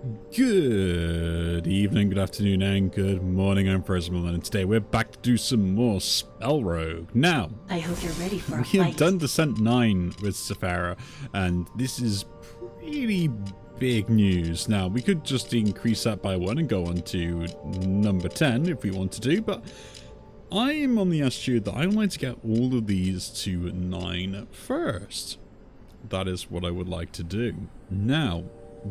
Good evening, good afternoon, and good morning. I'm Frozen, and today we're back to do some more SpellRogue. Now, I hope you're ready for a we have done Descent 9 with Sephara, and this is pretty big news. Now, we could just increase that by 1 and go on to number 10 if we want to do, but I am on the attitude that I would like to get all of these to 9 first. That is what I would like to do. Now,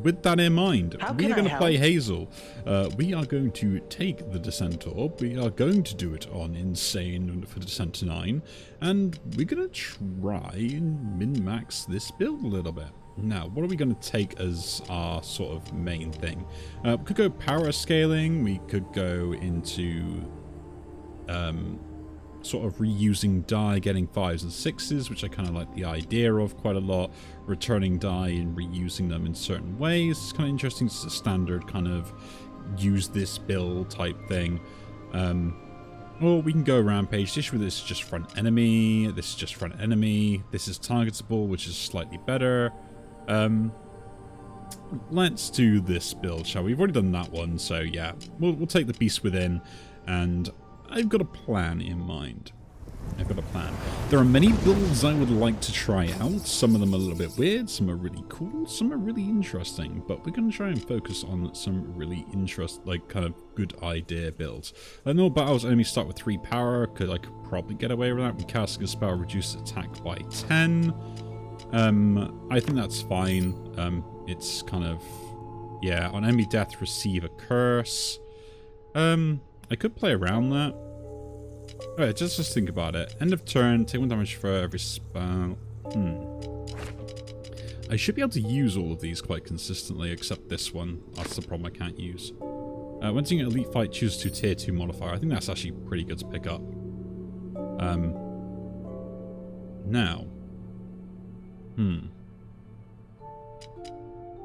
with that in mind, we are going to play Hazel. We are going to take the Descent Orb. We are going to do it on Insane for Descent to 9. And we're going to try and min-max this build a little bit. Now, what are we going to take as our sort of main thing? We could go power scaling. We could go into sort of reusing die, getting 5s and 6s, which I kind of like the idea of quite a lot. Returning die and reusing them in certain ways. It's kind of interesting. It's a standard kind of use this build type thing. Or we can go Rampage. This is just front enemy. This is just front enemy. This is targetable, which is slightly better. Let's do this build, shall we? We've already done that one, so yeah. We'll take the Beast Within, and I've got a plan in mind. I've got a plan. There are many builds I would like to try out. Some of them are a little bit weird, some are really cool, some are really interesting, but we're going to try and focus on some really kind of good idea builds. I know battles only start with 3 power, because I could probably get away with that. We casting a spell, reduce attack by 10. I think that's fine. It's kind of, yeah, on enemy death, receive a curse. I could play around that. Alright, just think about it. End of turn, take 1 damage for every spell. I should be able to use all of these quite consistently, except this one. That's the problem I can't use. Once you get elite fight, choose to tier 2 modifier. I think that's actually pretty good to pick up. Now.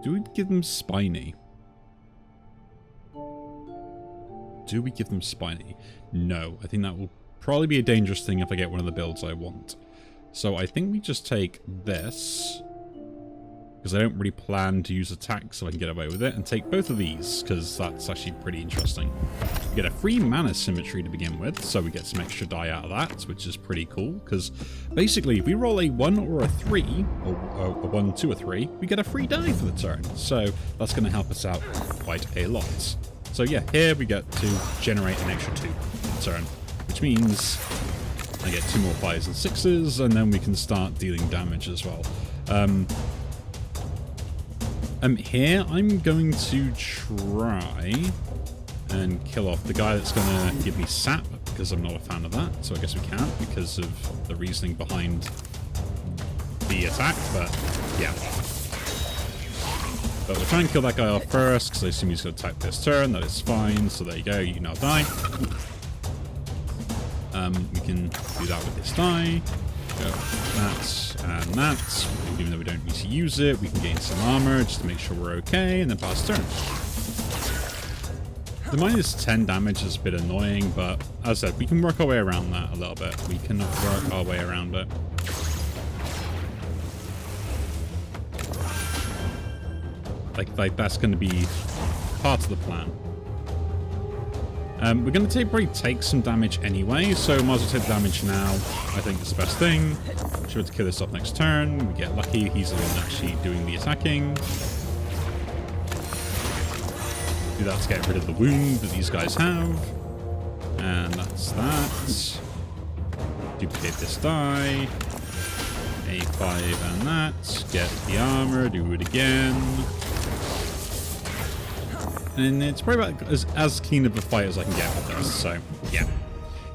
Do we give them Spiny? Do we give them Spiny? No, I think that will probably be a dangerous thing if I get one of the builds I want. So I think we just take this, because I don't really plan to use attack so I can get away with it, and take both of these, because that's actually pretty interesting. We get a free mana symmetry to begin with, so we get some extra die out of that, which is pretty cool, because basically if we roll a 1 or a 3, or a 1, 2, or 3, we get a free die for the turn, so that's going to help us out quite a lot. So yeah, here we get to generate an extra 2 per turn, which means I get 2 more 5s and 6s, and then we can start dealing damage as well. Here I'm going to try and kill off the guy that's going to give me sap, because I'm not a fan of that, so I guess we can't because of the reasoning behind the attack, but yeah. But we'll try and kill that guy off first, because I assume he's going to attack this turn. That is fine. So there you go. You can now die. We can do that with this die. Go that and that. Even though we don't need to use it, we can gain some armor just to make sure we're okay, and then pass turn. The minus 10 damage is a bit annoying, but as I said, we can work our way around that a little bit. We can work our way around it. Like that's going to be part of the plan. We're going to probably take some damage anyway, so might as well take the damage now. I think it's the best thing. Should be able to kill this off next turn. We get lucky. He's the one actually doing the attacking. Do that to get rid of the wound that these guys have. And that's that. Duplicate this die. A 5 and that. Get the armor. Do it again. And it's probably about as clean of a fight as I can get with this, so yeah.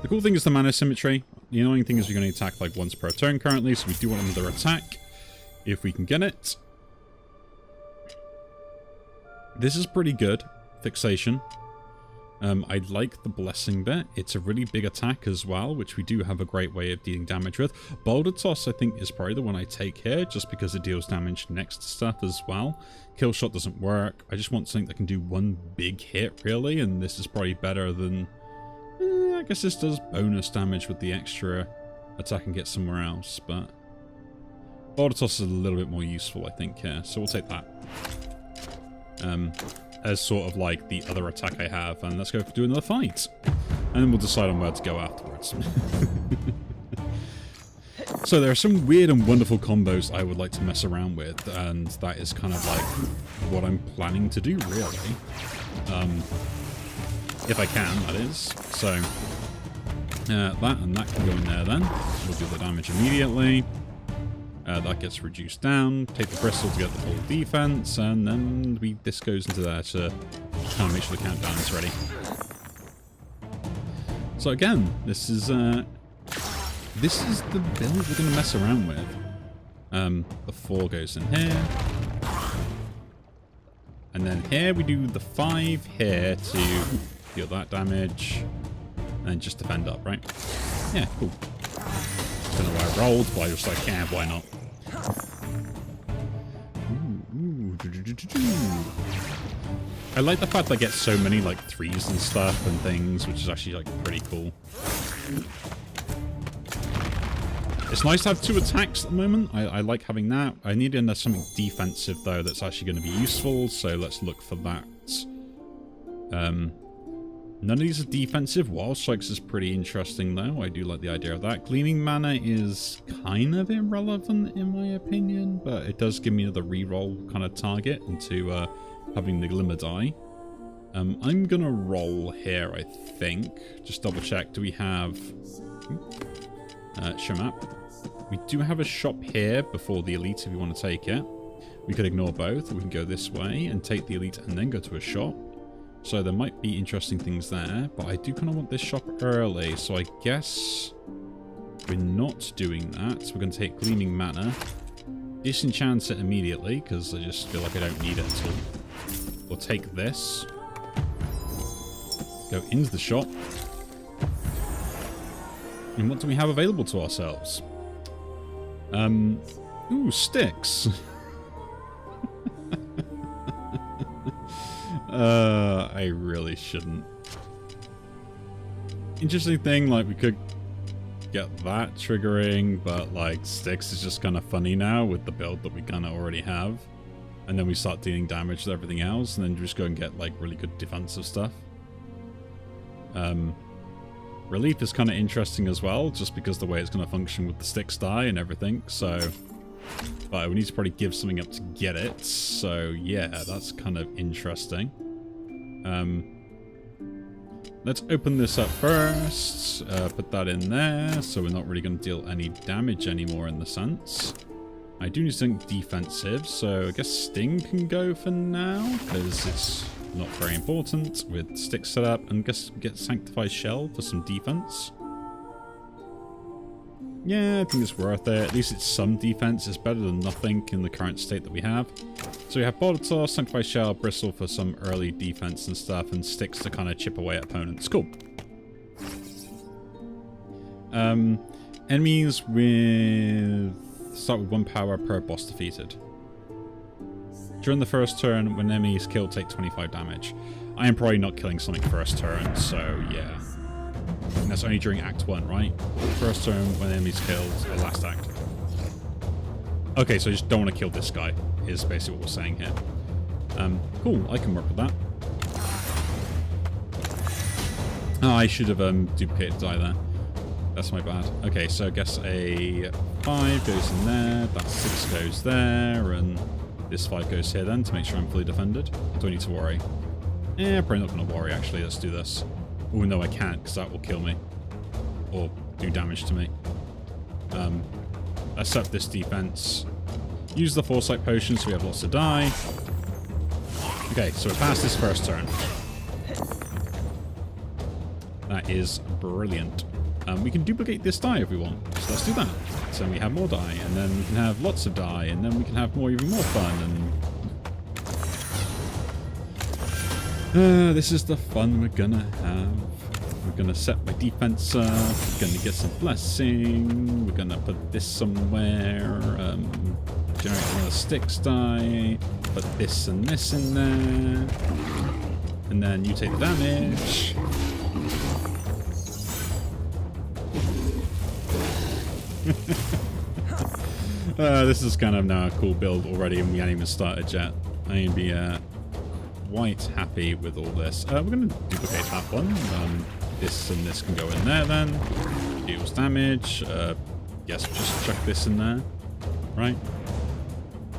The cool thing is the mana symmetry. The annoying thing is we're going to attack like once per turn currently, so we do want another attack if we can get it. This is pretty good. Fixation. I like the blessing bit. It's a really big attack as well, which we do have a great way of dealing damage with. Boulder Toss, I think, is probably the one I take here, just because it deals damage next to stuff as well. Kill Shot doesn't work. I just want something that can do one big hit, really, and this is probably better than... I guess this does bonus damage with the extra attack and get somewhere else, but... Boulder Toss is a little bit more useful, I think, here, so we'll take that. as sort of like the other attack I have, and let's go do another fight. And then we'll decide on where to go afterwards. So there are some weird and wonderful combos I would like to mess around with, and that is kind of like what I'm planning to do, really. If I can, that is. So that and that can go in there then. We'll do the damage immediately. That gets reduced down. Take the bristle to get the full defense, and then this goes into there to kind of make sure the countdown is ready. So again, this is the build we're going to mess around with. The 4 goes in here. And then here we do the 5 here to deal that damage. And then just defend up, right? Yeah, cool. Don't know why I rolled, but I was like, yeah, why not? I like the fact that I get so many like 3s and stuff and things, which is actually like pretty cool. It's nice to have 2 attacks at the moment. I like having that. I need something defensive though that's actually going to be useful, so let's look for that. None of these are defensive. Wild Strikes is pretty interesting though. I do like the idea of that. Gleaming Mana is kind of irrelevant in my opinion, but it does give me the reroll kind of target into having the Glimmer die. I'm gonna roll here, I think. Just double check. Do we have show map? We do have a shop here before the elite if you want to take it. We could ignore both. We can go this way and take the elite and then go to a shop. So there might be interesting things there, but I do kind of want this shop early, so I guess we're not doing that. We're going to take Gleaming Mana, disenchant it immediately, because I just feel like I don't need it at all. We'll take this, go into the shop, and what do we have available to ourselves? Ooh, sticks. I really shouldn't. Interesting thing, like, we could get that triggering, but, like, sticks is just kind of funny now with the build that we kind of already have. And then we start dealing damage to everything else, and then just go and get, like, really good defensive stuff. Relief is kind of interesting as well, just because the way it's going to function with the sticks die and everything, so... But we need to probably give something up to get it, so yeah, that's kind of interesting. Let's open this up first, put that in there, so we're not really going to deal any damage anymore in the sense. I do need something defensive, so I guess Sting can go for now, because it's not very important with sticks set up, and guess get Sanctified Shell for some defense. Yeah, I think it's worth it. At least it's some defense. It's better than nothing in the current state that we have. So we have Boulder, Sanctified Shell, Bristle for some early defense and stuff, and sticks to kind of chip away at opponents. Cool. Enemies start with 1 power per boss defeated. During the first turn, when enemies killed, take 25 damage. I am probably not killing something first turn, so yeah. And that's only during Act 1, right? First turn when enemies killed, or last act. Okay, so I just don't want to kill this guy, is basically what we're saying here. Cool, I can work with that. Oh, I should have duplicated die there. That's my bad. Okay, so I guess a 5 goes in there, that 6 goes there, and this 5 goes here then to make sure I'm fully defended. Do I need to worry? Eh, probably not going to worry actually, let's do this. Oh no, I can't, because that will kill me. Or do damage to me. Accept this defense. Use the Foresight Potion so we have lots of die. Okay, so we're past this first turn. That is brilliant. We can duplicate this die if we want. So let's do that. So we have more die, and then we can have lots of die, and then we can have even more fun, and... this is the fun we're gonna have. We're gonna set my defense up, we're gonna get some blessing, we're gonna put this somewhere, generate another sticks die, put this and this in there, and then you take the damage. This is kind of now a cool build already, and we haven't even started yet. I'm gonna be quite happy with all this. We're going to duplicate that one. This and this can go in there then. Deals damage. Guess we'll just chuck this in there. Right.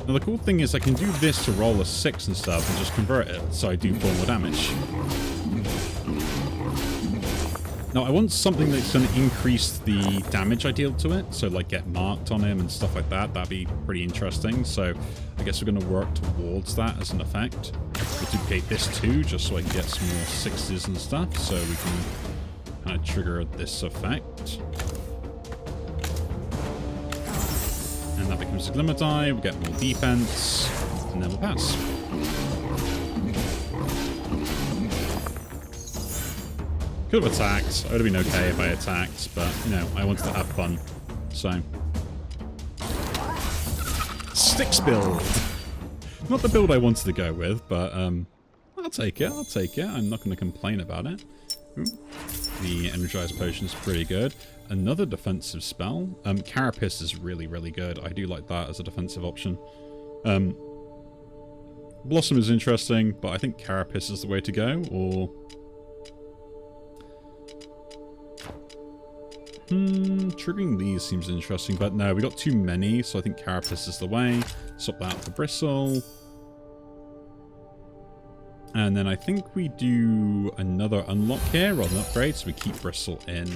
Now the cool thing is I can do this to roll a 6 and stuff and just convert it so I do 4 more damage. Now I want something that's going to increase the damage I deal to it, so like get marked on him and stuff like that. That'd be pretty interesting, so I guess we're going to work towards that as an effect. We'll duplicate this too, just so I can get some more 6s and stuff, so we can kind of trigger this effect. And that becomes a Glimmer die, we'll get more defense, and then we'll pass. Could have attacked. I would have been okay if I attacked, but, you know, I wanted to have fun. So. Sticks build! Not the build I wanted to go with, but, I'll take it, I'll take it. I'm not going to complain about it. Ooh. The Energized Potion is pretty good. Another defensive spell. Carapace is really, really good. I do like that as a defensive option. Blossom is interesting, but I think Carapace is the way to go, or... triggering these seems interesting, but no, we got too many, so I think Carapace is the way. Swap that out for Bristle. And then I think we do another unlock here, rather than upgrade, so we keep Bristle in.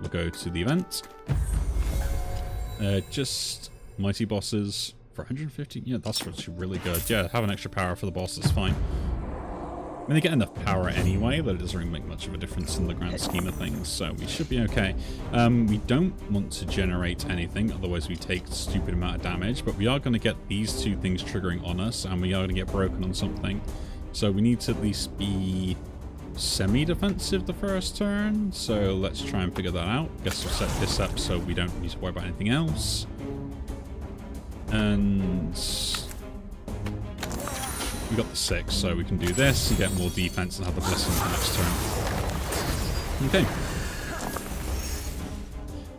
We'll go to the event. Just Mighty Bosses for 150. Yeah, that's actually really good. Yeah, have an extra power for the boss, that's fine. I mean, they get enough power anyway, that it doesn't really make much of a difference in the grand scheme of things, so we should be okay. We don't want to generate anything, otherwise we take a stupid amount of damage, but we are going to get these two things triggering on us, and we are going to get broken on something. So we need to at least be semi-defensive the first turn, so let's try and figure that out. Guess we'll set this up so we don't need to worry about anything else. And... we got the 6, so we can do this and get more defense and have the blessing for next turn. Okay.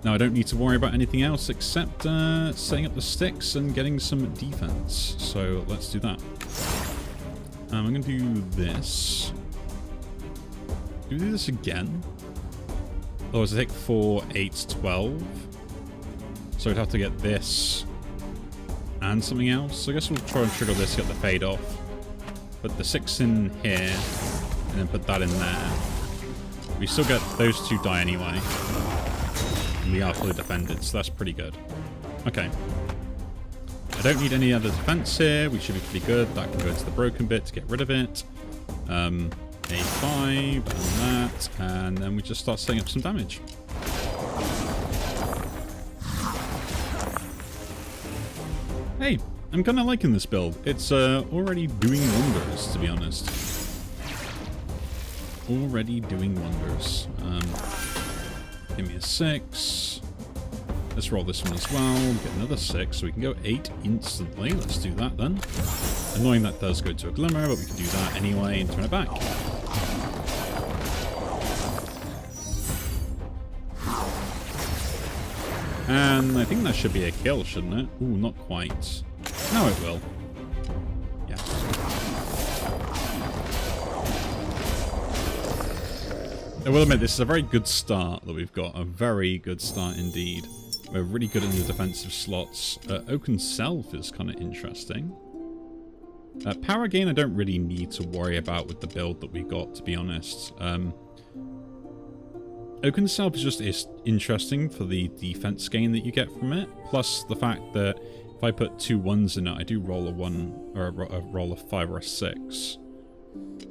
Now I don't need to worry about anything else except setting up the sticks and getting some defense. So let's do that. I'm going to do this. Do we do this again? Otherwise I take 4, 8, 12. So we'd have to get this and something else. So I guess we'll try and trigger this to get the fade off. Put the 6 in here, and then put that in there. We still get those 2 die anyway. And we are fully defended, so that's pretty good. Okay. I don't need any other defense here. We should be pretty good. That can go into the broken bit to get rid of it. A5 and that, and then we just start setting up some damage. Hey! I'm kind of liking this build. It's already doing wonders, to be honest. Already doing wonders. Give me a 6. Let's roll this one as well. Get another 6, so we can go 8 instantly. Let's do that then. Annoying that does go to a Glimmer, but we can do that anyway and turn it back. And I think that should be a kill, shouldn't it? Ooh, not quite. No, it will. Yes. I will admit, this is a very good start that we've got. A very good start indeed. We're really good in the defensive slots. Oaken Self is kind of interesting. Power gain I don't really need to worry about with the build that we got, to be honest. Oaken Self is interesting for the defense gain that you get from it. Plus the fact that if I put 2 1s in it, I do roll a 1 or a roll a 5 or a 6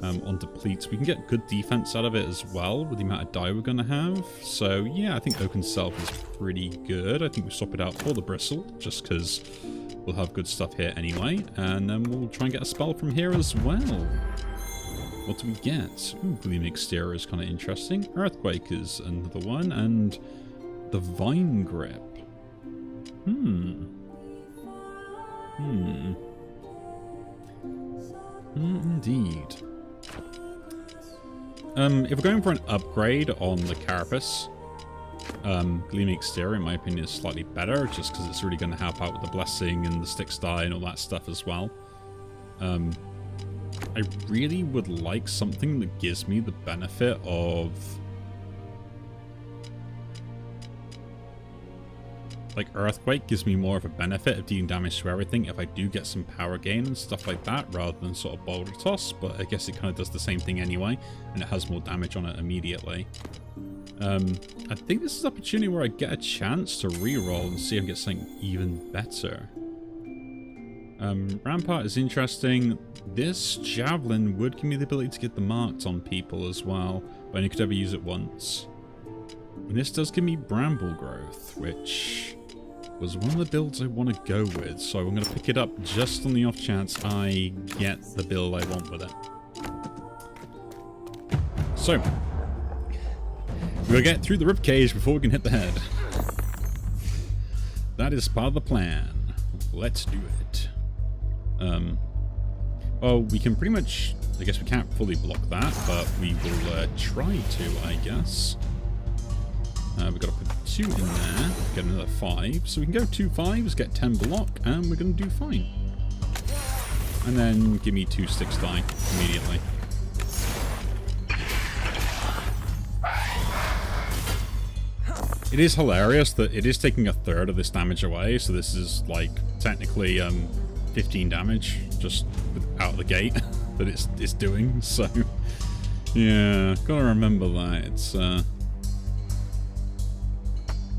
on depletes. We can get good defense out of it as well with the amount of die we're going to have. So yeah, I think Oaken Self is pretty good. I think we swap it out for the Bristle just because we'll have good stuff here anyway. And then we'll try and get a spell from here as well. What do we get? Ooh, Gleaming Exterior is kind of interesting. Earthquake is another one. And the Vine Grip. Indeed. If we're going for an upgrade on the Carapace, Gleaming Exterior, in my opinion, is slightly better, just because it's really going to help out with the Blessing and the Sticks die and all that stuff as well. I really would like something that gives me the benefit of... Like, Earthquake gives me more of a benefit of dealing damage to everything if I do get some power gain and stuff like that, rather than sort of Boulder Toss, but I guess it kind of does the same thing anyway, and it has more damage on it immediately. I think this is an opportunity where I get a chance to reroll and see if I get something even better. Rampart is interesting. This Javelin would give me the ability to get the marked on people as well, but I only could ever use it once. And this does give me Bramble Growth, which was one of the builds I want to go with, so I'm going to pick it up just on the off chance I get the build I want with it. So, we'll get through the ribcage before we can hit the head. That is part of the plan. Let's do it. Well, we can pretty much... I guess we can't fully block that, but we will try to, I guess. We've got to put 2 in there, get another 5. So we can go 2 5s, get 10 block, and we're going to do fine. And then give me 2 6 die immediately. It is hilarious that it is taking 1/3 of this damage away, so this is like technically 15 damage just out of the gate that it's doing. So yeah, gotta remember that. It's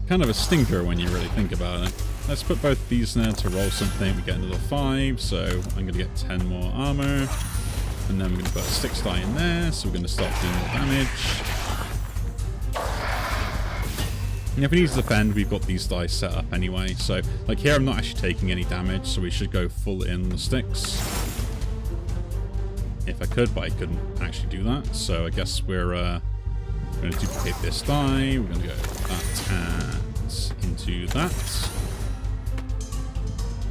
kind of a stinker when you really think about it. Let's put both these in there to roll something. We get another 5, so I'm gonna get 10 more armor, and then we're gonna put a 6 die in there, so we're gonna start doing more damage. And if we need to defend, we've got these dice set up anyway. So, like here, I'm not actually taking any damage, so we should go full in the sticks. If I could, but I couldn't actually do that. So I guess we're going to duplicate this die. We're going to go that and into that.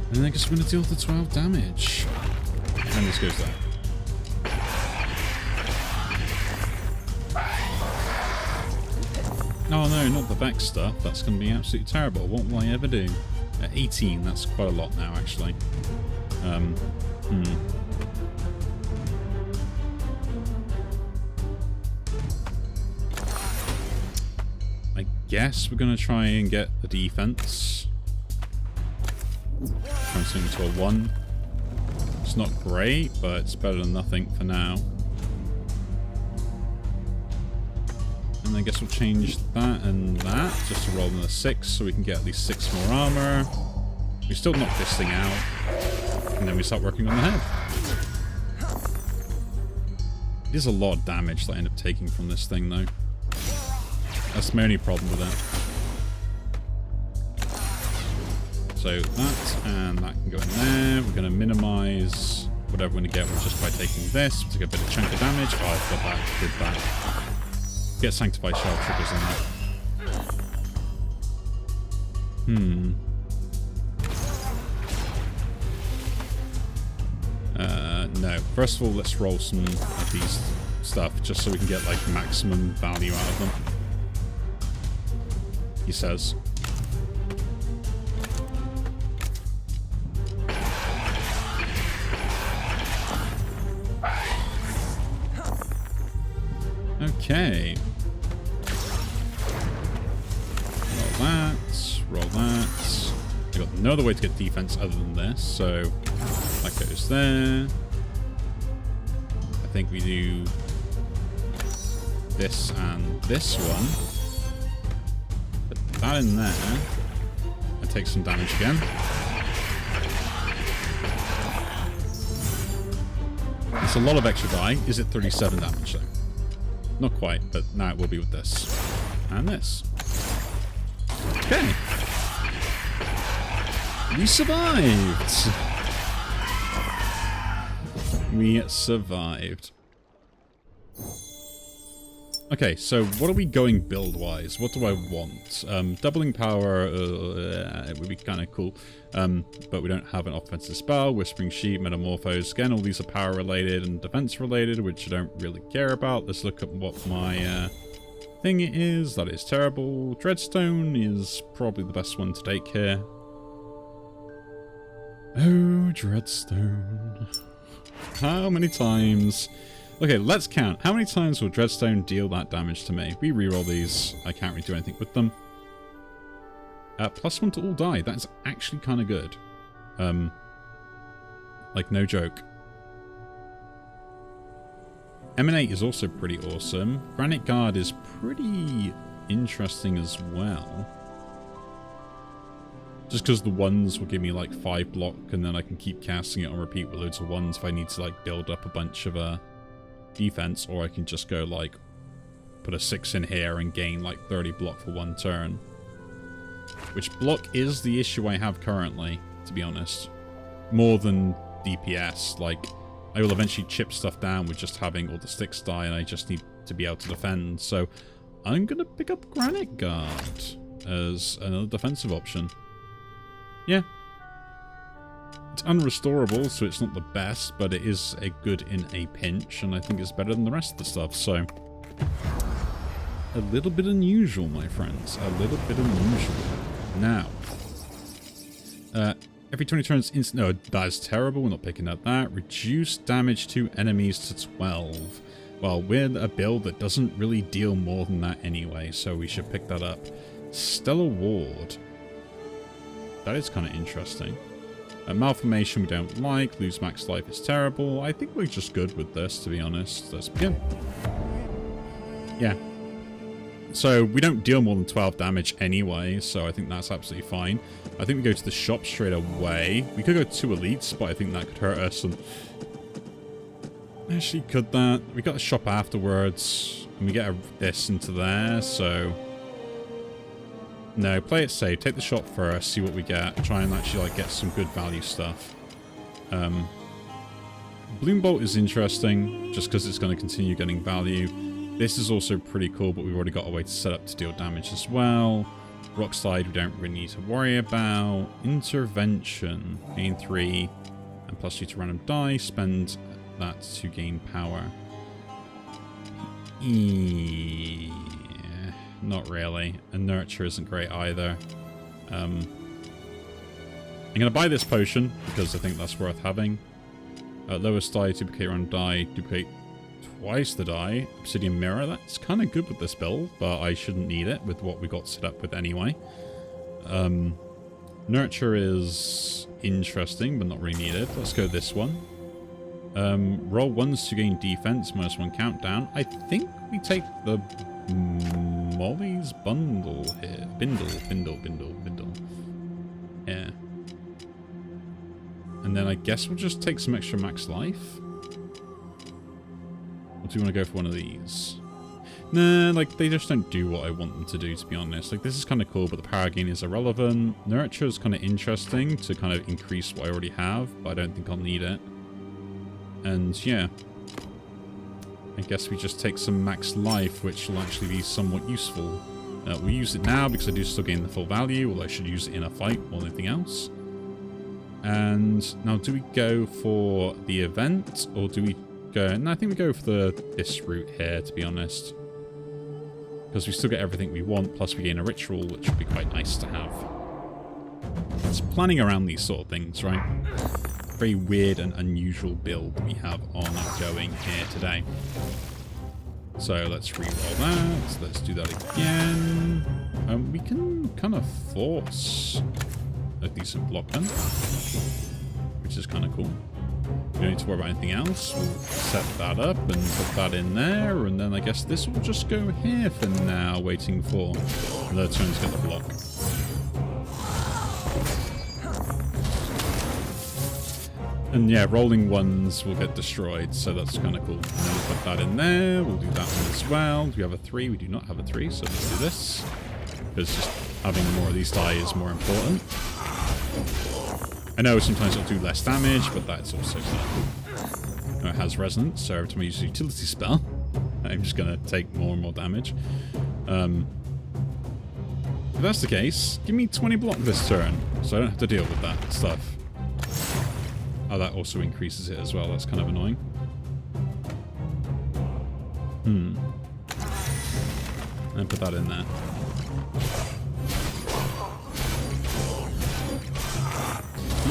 And then I guess we're going to deal the 12 damage. And this goes there. Oh no, not the Vex stuff. That's going to be absolutely terrible. What will I ever do? 18, that's quite a lot now, actually. I guess we're going to try and get the defense. Try and swing to a 1. It's not great, but it's better than nothing for now. And I guess we'll change that and that, just to roll another 6, so we can get at least 6 more armor. We still knock this thing out, and then we start working on the head. It is a lot of damage that I end up taking from this thing, though. That's my only problem with it. So that and that can go in there. We're going to minimize whatever we're going to get just by taking this. Take a bit of chunk of damage. Oh, I forgot that. Did that. Get Sanctified Shell triggers in that. No. First of all, let's roll some of these stuff just so we can get like maximum value out of them. He says. Okay. Roll that. I've got no other way to get defense other than this, so that goes there. I think we do this and this one. Put that in there. And take some damage again. It's a lot of extra die. Is it 37 damage though? Not quite, but now it will be with this. And this. Okay. We survived! We survived. Okay, so what are we going build-wise? What do I want? Doubling power it would be kind of cool, but we don't have an offensive spell. Whispering Sheep, Metamorphose. Again, all these are power-related and defense-related, which I don't really care about. Let's look at what my thing is. That is terrible. Dreadstone is probably the best one to take here. Oh, Dreadstone. How many times... Okay, let's count. How many times will Dreadstone deal that damage to me? We reroll these. I can't really do anything with them. +1 to all die. That's actually kind of good. Like, no joke. Emanate is also pretty awesome. Granite Guard is pretty interesting as well. Just because the ones will give me like 5 block, and then I can keep casting it on repeat with loads of ones if I need to like build up a bunch of defense, or I can just go like put a 6 in here and gain like 30 block for 1 turn. Which block is the issue I have currently, to be honest. More than DPS. Like, I will eventually chip stuff down with just having all the sticks die, and I just need to be able to defend. So I'm going to pick up Granite Guard as another defensive option. Yeah. It's unrestorable, so it's not the best, but it is a good in a pinch, and I think it's better than the rest of the stuff, so... A little bit unusual, my friends. A little bit unusual. Now. Every 20 turns instant... No, that is terrible. We're not picking up that. Reduce damage to enemies to 12. Well, we're a build that doesn't really deal more than that anyway, so we should pick that up. Stellar Ward. That is kind of interesting. Malformation we don't like. Lose max life is terrible. I think we're just good with this, to be honest. Let's begin. Yeah. So we don't deal more than 12 damage anyway, so I think that's absolutely fine. I think we go to the shop straight away. We could go to elites, but I think that could hurt us. And actually, could that? We got a shop afterwards, and we get this into there, so... No, play it safe. Take the shop first, see what we get. Try and actually like get some good value stuff. Bloom Bolt is interesting, just because it's going to continue getting value. This is also pretty cool, but we've already got a way to set up to deal damage as well. Rock Slide we don't really need to worry about. Intervention. Gain 3 and +2 to random die. Spend that to gain power. Not really. And Nurture isn't great either. I'm going to buy this potion, because I think that's worth having. Lowest die, duplicate random die, duplicate twice the die. Obsidian Mirror, that's kind of good with this build, but I shouldn't need it with what we got set up with anyway. Nurture is interesting, but not really needed. Let's go this one. Roll 1s to gain defense, -1 countdown. I think we take the Molly's bundle here. Bindle. Yeah. And then I guess we'll just take some extra max life. Or do you want to go for one of these? Nah, like, they just don't do what I want them to do, to be honest. Like, this is kind of cool, but the power gain is irrelevant. Nurture is kind of interesting to kind of increase what I already have, but I don't think I'll need it. And, yeah. I guess we just take some max life, which will actually be somewhat useful. We'll use it now, because I do still gain the full value, although I should use it in a fight more than anything else. And now, do we go for the event, or do we go... No, I think we go for this route here, to be honest. Because we still get everything we want, plus we gain a ritual, which would be quite nice to have. It's planning around these sort of things, right? Very weird and unusual build we have on going here today. So let's reroll that. Let's do that again. We can kind of force a decent block then, which is kind of cool. We don't need to worry about anything else. We'll set that up and put that in there, and then I guess this will just go here for now, waiting for the turn to get the block. And yeah, rolling 1s will get destroyed, so that's kind of cool. And then we'll put that in there. We'll do that one as well. Do we have a 3? We do not have a 3, so let's do this. Because just having more of these die is more important. I know sometimes it'll do less damage, but that's also kind of cool. It has resonance, so every time I use a utility spell, I'm just going to take more and more damage. If that's the case, give me 20 block this turn, so I don't have to deal with that stuff. Oh, that also increases it as well. That's kind of annoying. And put that in there.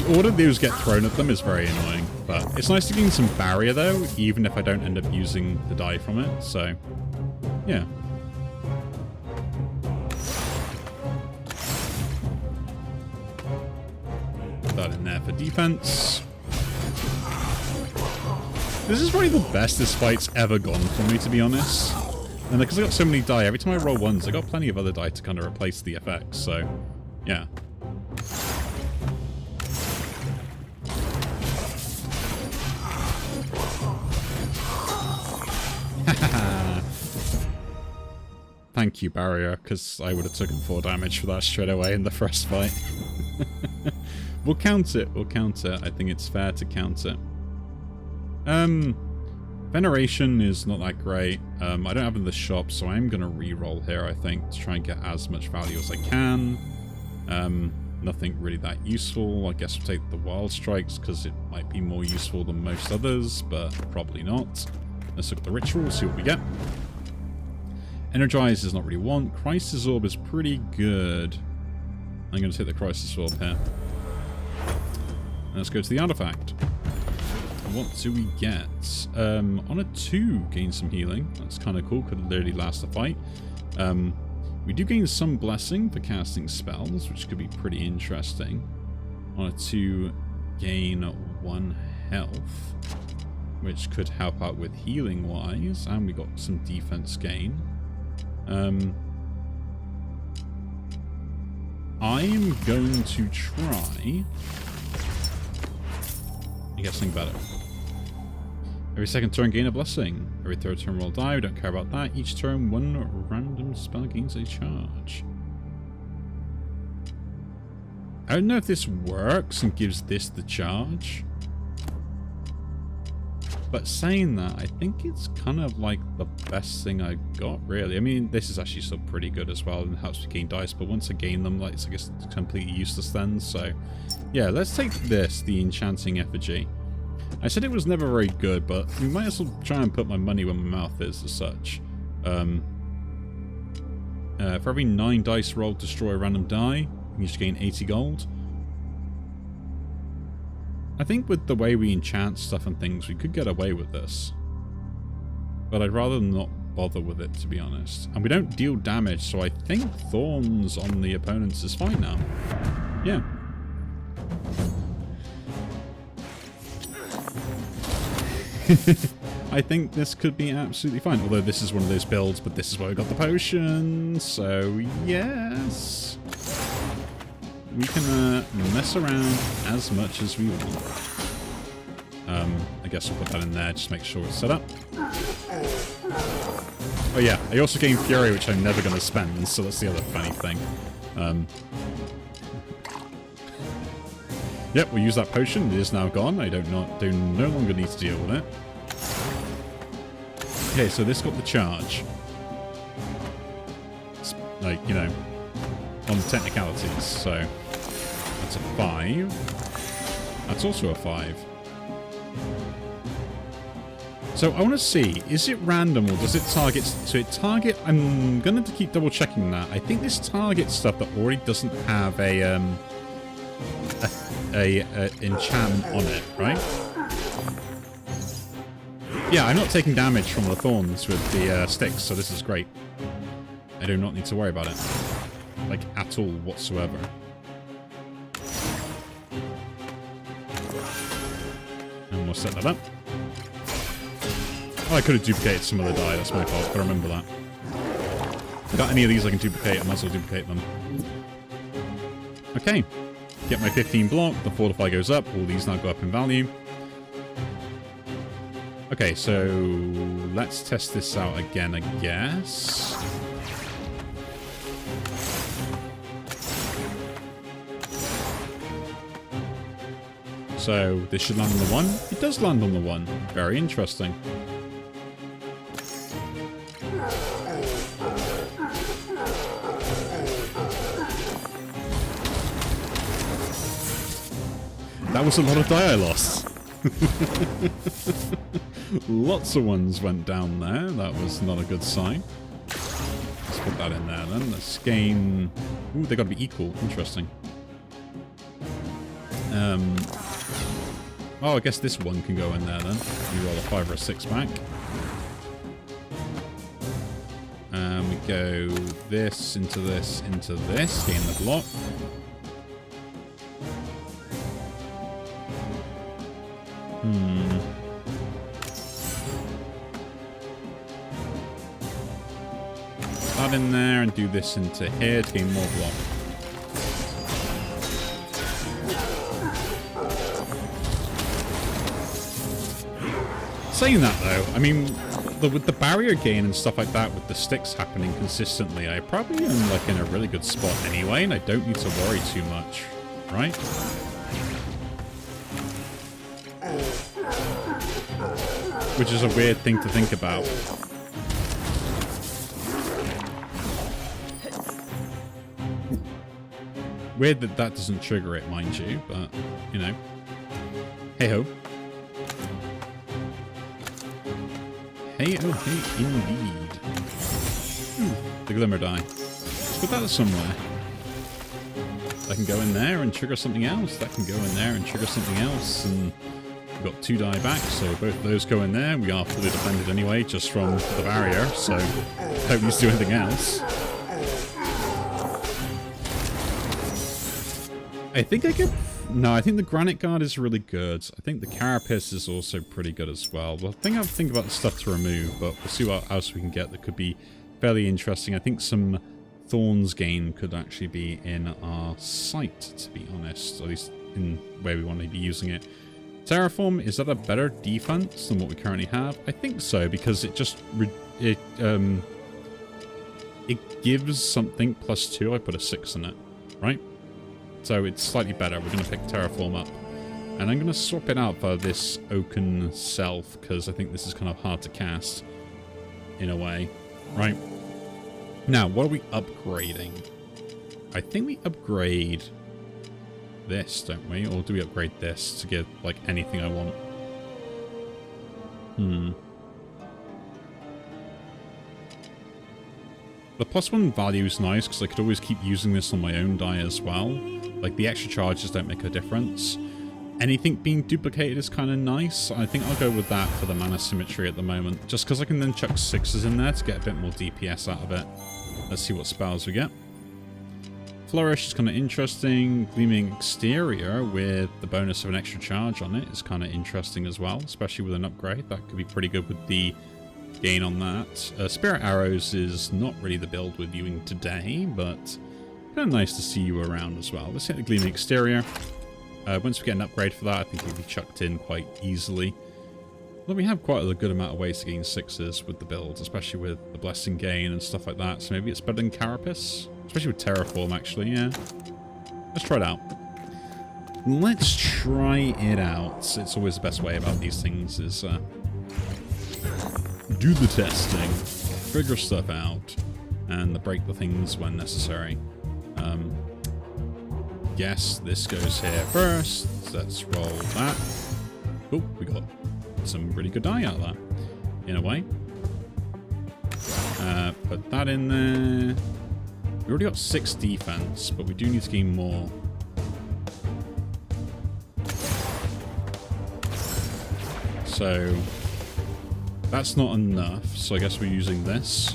The order those get thrown at them is very annoying, but it's nice to gain some barrier though, even if I don't end up using the die from it, so yeah. Put that in there for defense. This is probably the best this fight's ever gone for me, to be honest. And because I got so many die, every time I roll ones, I got plenty of other die to kind of replace the effects, so yeah. Thank you, barrier, because I would have taken 4 damage for that straight away in the first fight. We'll count it, we'll count it. I think it's fair to count it. Veneration is not that great. I don't have it in the shop, so I'm going to re-roll here, I think, to try and get as much value as I can. Nothing really that useful. I guess we'll take the Wild Strikes, because it might be more useful than most others, but probably not. Let's look at the Ritual, see what we get. Energize is not really one. Crisis Orb is pretty good. I'm going to take the Crisis Orb here. Let's go to the artifact. What do we get? On a 2, gain some healing. That's kind of cool. Could literally last the fight. We do gain some blessing for casting spells, which could be pretty interesting. On a 2, gain 1 health, which could help out with healing wise. And we got some defense gain. I'm going to try. I guess think about it. Every second turn gain a blessing. Every third turn roll die. We don't care about that. Each turn 1 random spell gains a charge. I don't know if this works and gives this the charge. But saying that, I think it's kind of like the best thing I got, really. I mean, this is actually still pretty good as well and helps me gain dice, but once I gain them, like, it's, I guess, it's completely useless then. So, yeah, let's take this, the Enchanting Effigy. I said it was never very good, but we might as well try and put my money where my mouth is as such. For every 9 dice rolled, destroy a random die. You just gain 80 gold. I think with the way we enchant stuff and things, we could get away with this. But I'd rather not bother with it, to be honest. And we don't deal damage, so I think Thorns on the opponents is fine now. Yeah. I think this could be absolutely fine. Although this is one of those builds, but this is where we got the potion. So, yes. We can mess around as much as we want. I guess we'll put that in there, just make sure it's set up. Oh yeah, I also gain Fury, which I'm never going to spend, so that's the other funny thing. Yep, we'll use that potion. It is now gone. I do no longer need to deal with it. Okay, so this got the charge. It's like, you know, on the technicalities, so that's a 5. That's also a 5. So I want to see, is it random or does it target? So it target. I'm gonna keep double checking that. I think this targets stuff that already doesn't have a enchantment on it, right? Yeah, I'm not taking damage from the thorns with the sticks, so this is great. I do not need to worry about it, like, at all whatsoever. And we'll set that up. Oh, I could have duplicated some of the die, that's my fault, but remember that. If I got any of these I can duplicate, I might as well duplicate them. Okay. Get my 15 block, the fortify goes up, all these now go up in value. Okay, so let's test this out again, I guess. So this should land on the 1. It does land on the 1. Very interesting. That was a lot of die I lost. Lots of ones went down there. That was not a good sign. Let's put that in there then. Let's gain... Ooh, they got to be equal. Interesting. Oh, I guess this one can go in there then. You roll a 5 or a 6 back. We go this, into this, into this. Gain the block. That in there and do this into here to gain more block. Saying that though, I mean, with the barrier gain and stuff like that, with the sticks happening consistently, I probably am like in a really good spot anyway, and I don't need to worry too much, right? Which is a weird thing to think about. Weird that that doesn't trigger it, mind you, but, you know. Hey-ho. Hey-oh, hey, indeed. Ooh, the glimmer die. Let's put that somewhere. That can go in there and trigger something else. That can go in there and trigger something else. And we've got 2 die back, so both of those go in there. We are fully defended anyway, just from the barrier, so don't need to do anything else. I think I could... No, I think the Granite Guard is really good. I think the Carapace is also pretty good as well. The thing I would think about the stuff to remove, but we'll see what else we can get that could be fairly interesting. I think some Thorns gain could actually be in our sight, to be honest. At least in where we want to be using it. Terraform, is that a better defense than what we currently have? I think so, because it just... It gives something +2. I put a 6 in it, right? So it's slightly better. We're going to pick Terraform up. And I'm going to swap it out for this Oaken Self, because I think this is kind of hard to cast, in a way. Right? Now, what are we upgrading? I think we upgrade this, don't we? Or do we upgrade this to get, like, anything I want? The +1 value is nice, because I could always keep using this on my own die as well. Like, the extra charges don't make a difference. Anything being duplicated is kind of nice. I think I'll go with that for the mana symmetry at the moment. Just because I can then chuck 6s in there to get a bit more DPS out of it. Let's see what spells we get. Flourish is kind of interesting. Gleaming Exterior with the bonus of an extra charge on it is kind of interesting as well. Especially with an upgrade. That could be pretty good with the gain on that. Spirit Arrows is not really the build we're viewing today, but... kind of nice to see you around as well. Let's hit the Gleaming Exterior. Once we get an upgrade for that, I think it'll be chucked in quite easily. Well, we have quite a good amount of ways to gain 6s with the build, especially with the Blessing gain and stuff like that. So maybe it's better than Carapace, especially with Terraform, actually, yeah. Let's try it out. Let's try it out. It's always the best way about these things is do the testing, figure stuff out, and break the things when necessary. Yes, this goes here first. Let's roll that. Oh, we got some really good die out of that, in a way. Put that in there. We already got 6 defense, but we do need to gain more. So, that's not enough, so I guess we're using this.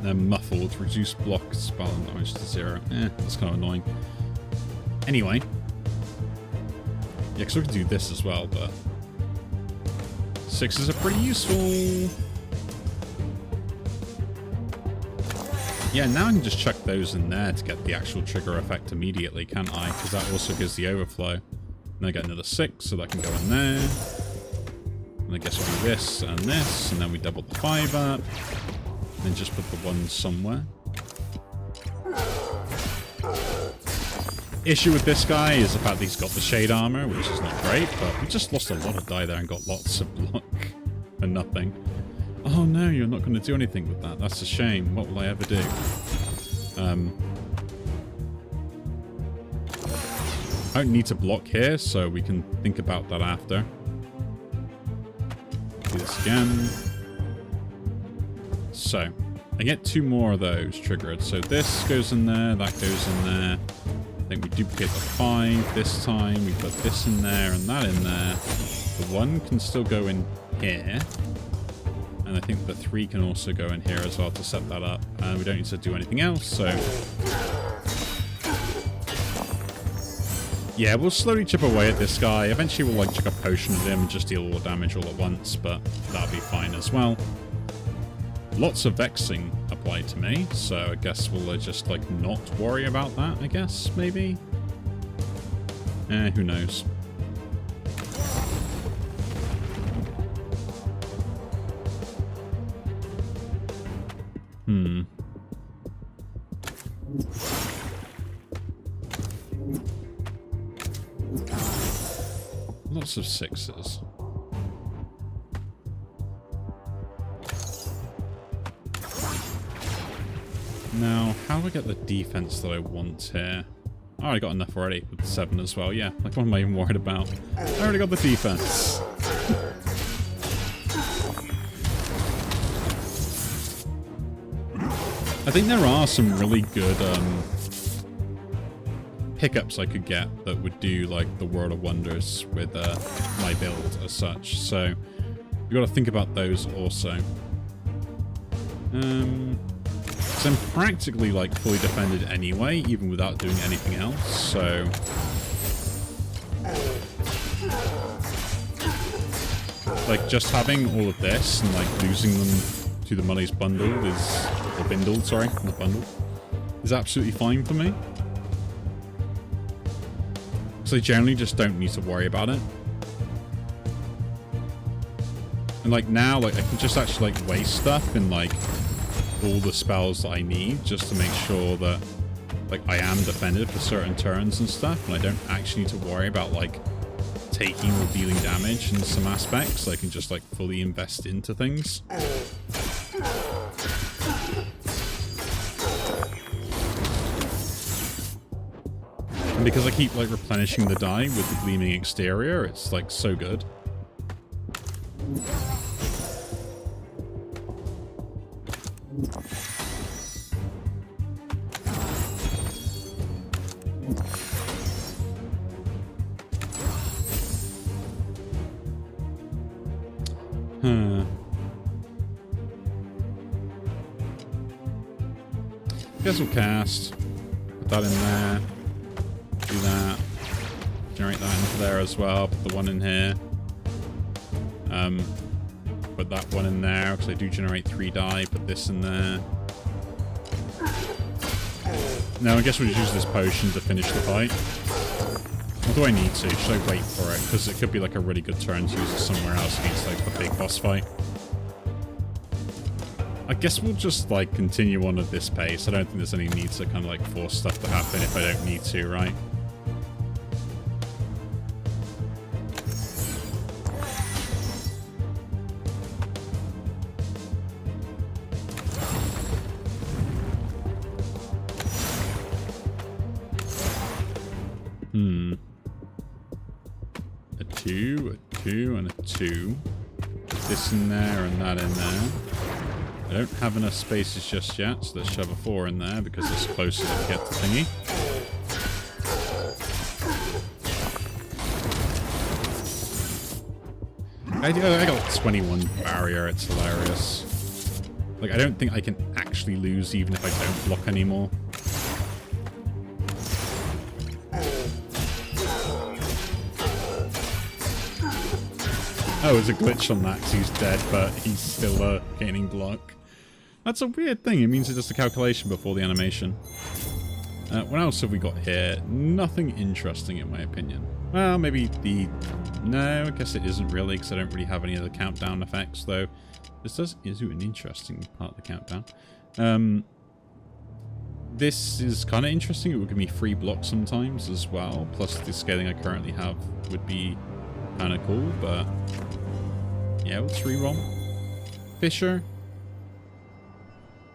They're muffled. Reduce block spell damage to 0. That's kind of annoying. Anyway. Yeah, because we can do this as well, but... 6s are pretty useful. Yeah, now I can just chuck those in there to get the actual trigger effect immediately, can't I? Because that also gives the overflow. And I get another 6, so that can go in there. And I guess we'll do this and this, and then we double the 5 up. And then just put the 1 somewhere. Issue with this guy is the fact that he's got the shade armor, which is not great, but we just lost a lot of die there and got lots of block for nothing. Oh no, you're not going to do anything with that. That's a shame. What will I ever do? I don't need to block here, so we can think about that after. Do this again. So, I get 2 more of those triggered. So this goes in there, that goes in there. I think we duplicate the 5 this time. We put this in there and that in there. The 1 can still go in here. And I think the 3 can also go in here as well to set that up. And we don't need to do anything else, so... yeah, we'll slowly chip away at this guy. Eventually we'll like chuck a potion at him and just deal all the damage all at once, but that'll be fine as well. Lots of vexing applied to me, so I guess we'll just like not worry about that, I guess, maybe? Who knows? Lots of 6s. Now, how do I get the defense that I want here? Oh, I got enough already with 7 as well. Yeah, like what am I even worried about? I already got the defense. I think there are some really good pickups I could get that would do like the world of wonders with my build as such. So you got to think about those also. So I'm practically like fully defended anyway, even without doing anything else. So like just having all of this and like losing them to the money's bundle is, or bindled, sorry, not bundle, is absolutely fine for me. So I generally just don't need to worry about it. And like now, like I can just actually like waste stuff in like all the spells that I need just to make sure that like I am defended for certain turns and stuff, and I don't actually need to worry about like taking or dealing damage in some aspects. I can just like fully invest into things. And because I keep like replenishing the die with the gleaming exterior, it's like so good. Guess we'll cast. Put that in there. Do that. Generate that into there as well. Put the 1 in here. Put that 1 in there because I do generate 3 die. Put this in there. Now I guess we'll just use this potion to finish the fight. Or do I need to? Should I wait for it? Because it could be like a really good turn to use it somewhere else against like the big boss fight. I guess we'll just like continue on at this pace. I don't think there's any need to kind of like force stuff to happen if I don't need to, right? A 2, a 2, and a 2. Put this in there and that in there. I don't have enough spaces just yet, so let's shove a 4 in there because it's closer to get the thingy. I got 21 barrier, it's hilarious. Like, I don't think I can actually lose even if I don't block anymore. Oh, there's a glitch on that because he's dead, but he's still gaining block. That's a weird thing. It means it does the calculation before the animation. What else have we got here? Nothing interesting in my opinion. Well, maybe the... No, I guess it isn't really because I don't really have any of the countdown effects, though. This is an interesting part of the countdown. This is kind of interesting. It would give me free blocks sometimes as well. Plus the scaling I currently have would be kind of cool, but... Yeah, let's reroll. Fisher.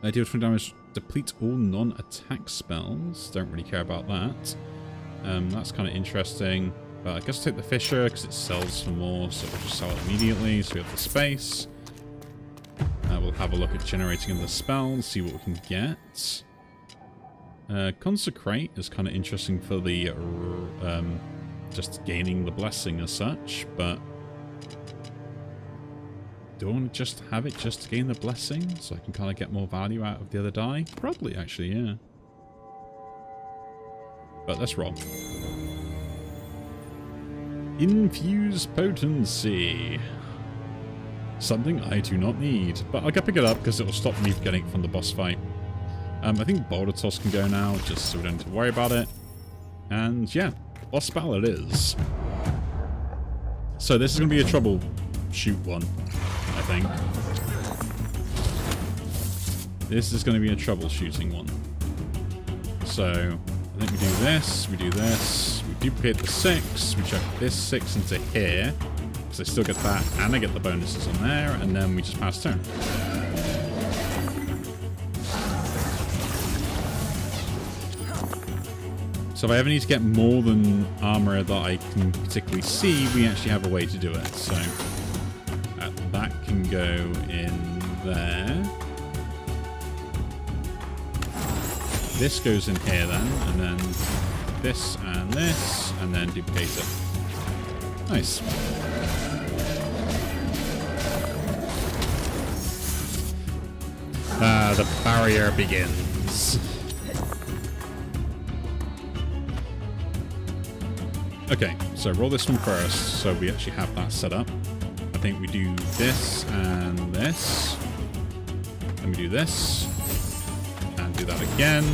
Deal 20 damage, deplete all non-attack spells. Don't really care about that. That's kind of interesting. But I guess I'll take the Fisher because it sells for more, so we'll just sell it immediately. So we have the space. We'll have a look at generating another spell, see what we can get. Consecrate is kind of interesting for the just gaining the blessing as such, but do I want to just have it just to gain the blessing so I can kind of get more value out of the other die? Probably, actually, yeah. But let's roll. Infuse potency. Something I do not need, but I can pick it up because it will stop me getting it from the boss fight. I think Boulder Toss can go now, just so we don't have to worry about it. And yeah, boss battle it is. So this is going to be a troubleshoot one, I think. This is going to be a troubleshooting one. So I think we do this, we duplicate the 6, we chuck this 6 into here, because I still get that, and I get the bonuses on there, and then we just pass turn. So if I ever need to get more than armor that I can particularly see, we actually have a way to do it. So that can go in there. This goes in here then, and then this, and then duplicate it. Nice. The barrier begins. Okay, so roll this one first, so we actually have that set up. I think we do this and this. Then we do this. And do that again.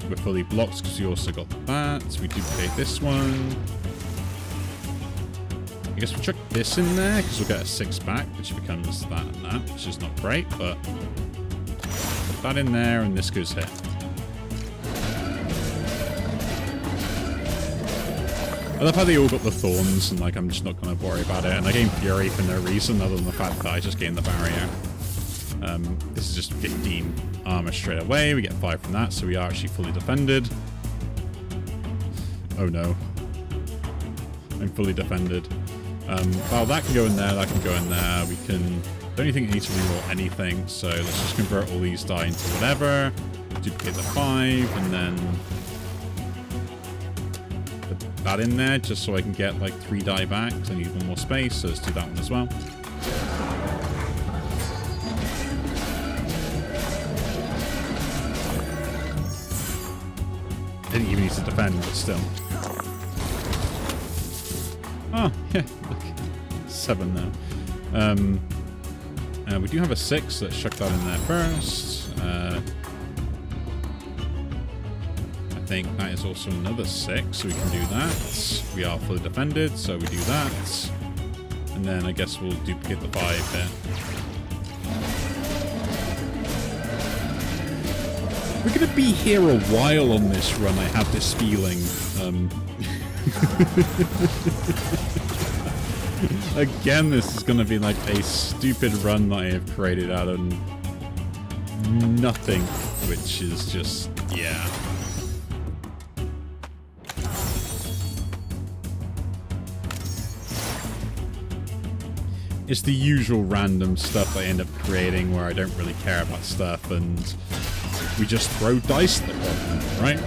We're fully blocked because we also got that. We duplicate this one. I guess we chuck this in there because we'll get a 6 back, which becomes that and that, which is not great, but put that in there and this goes here. I love how they all got the thorns, and like I'm just not going to worry about it. And I gained Fury for no reason other than the fact that I just gained the barrier. This is just 15 armor straight away. We get 5 from that, so we are actually fully defended. Oh no. I'm fully defended. Well, that can go in there, that can go in there. We can... Don't even think we need to reroll anything, so let's just convert all these die into whatever. Duplicate the 5, and then... that in there just so I can get like 3 die back because I need one more space, so let's do that one as well. Didn't even need to defend, but still. Oh, yeah, look. 7 now. We do have a 6, so let's chuck that in there first. I think that is also another 6, so we can do that. We are fully defended, so we do that. And then I guess we'll duplicate the 5 here. We're going to be here a while on this run, I have this feeling. Again, this is going to be like a stupid run that I have created out of nothing, which is just, yeah. It's the usual random stuff I end up creating where I don't really care about stuff and we just throw dice at the problem, right?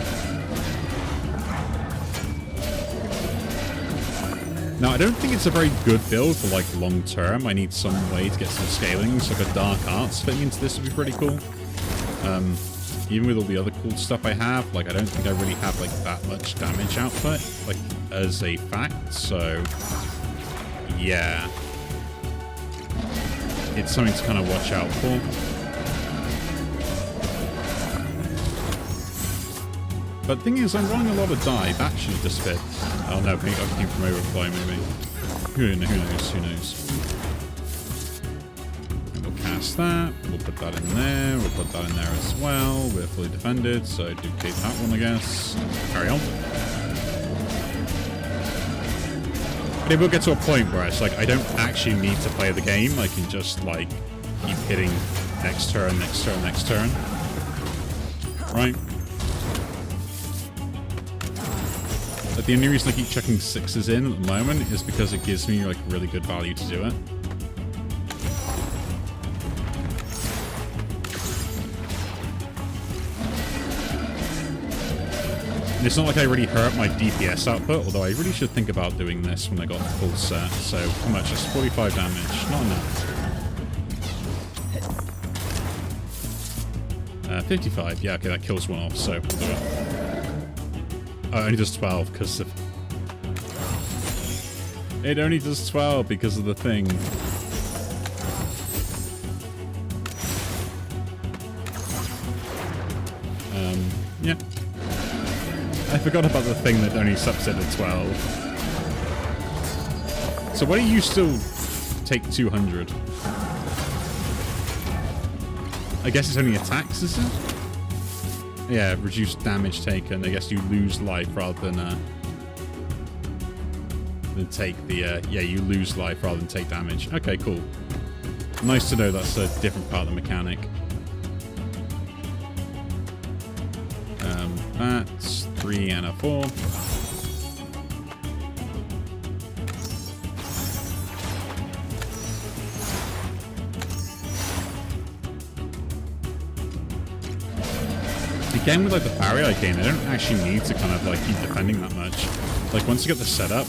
Now, I don't think it's a very good build for like long term. I need some way to get some scaling, so like a Dark Arts fitting into this would be pretty cool. Even with all the other cool stuff I have, like I don't think I really have like that much damage output, like as a fact, so yeah. It's something to kind of watch out for. But the thing is, I'm rolling a lot of die. That should just fit. Oh no, I think I came from overflow maybe. Who knows? And we'll cast that. We'll put that in there. We'll put that in there as well. We're fully defended, so duplicate that one, I guess. Carry on. It will get to a point where it's like I don't actually need to play the game. I can just like keep hitting next turn. Right? But the only reason I keep chucking 6s in at the moment is because it gives me like really good value to do it. And it's not like I really hurt my DPS output, although I really should think about doing this when I got the full set. So, how much? Just 45 damage. Not enough. 55. Yeah, okay, that kills one off, so we'll do it. Oh, it only does 12 because of... It only does 12 because of the thing. Yeah. I forgot about the thing that only subset at 12. So why do you still take 200? I guess it's only attacks, is it? Yeah, reduced damage taken. I guess you lose life rather than take the... yeah, you lose life rather than take damage. Okay, cool. Nice to know that's a different part of the mechanic. That's 3 and a 4. Again, with like the barrier I gain, I don't actually need to kind of like keep defending that much. Like once you get the setup,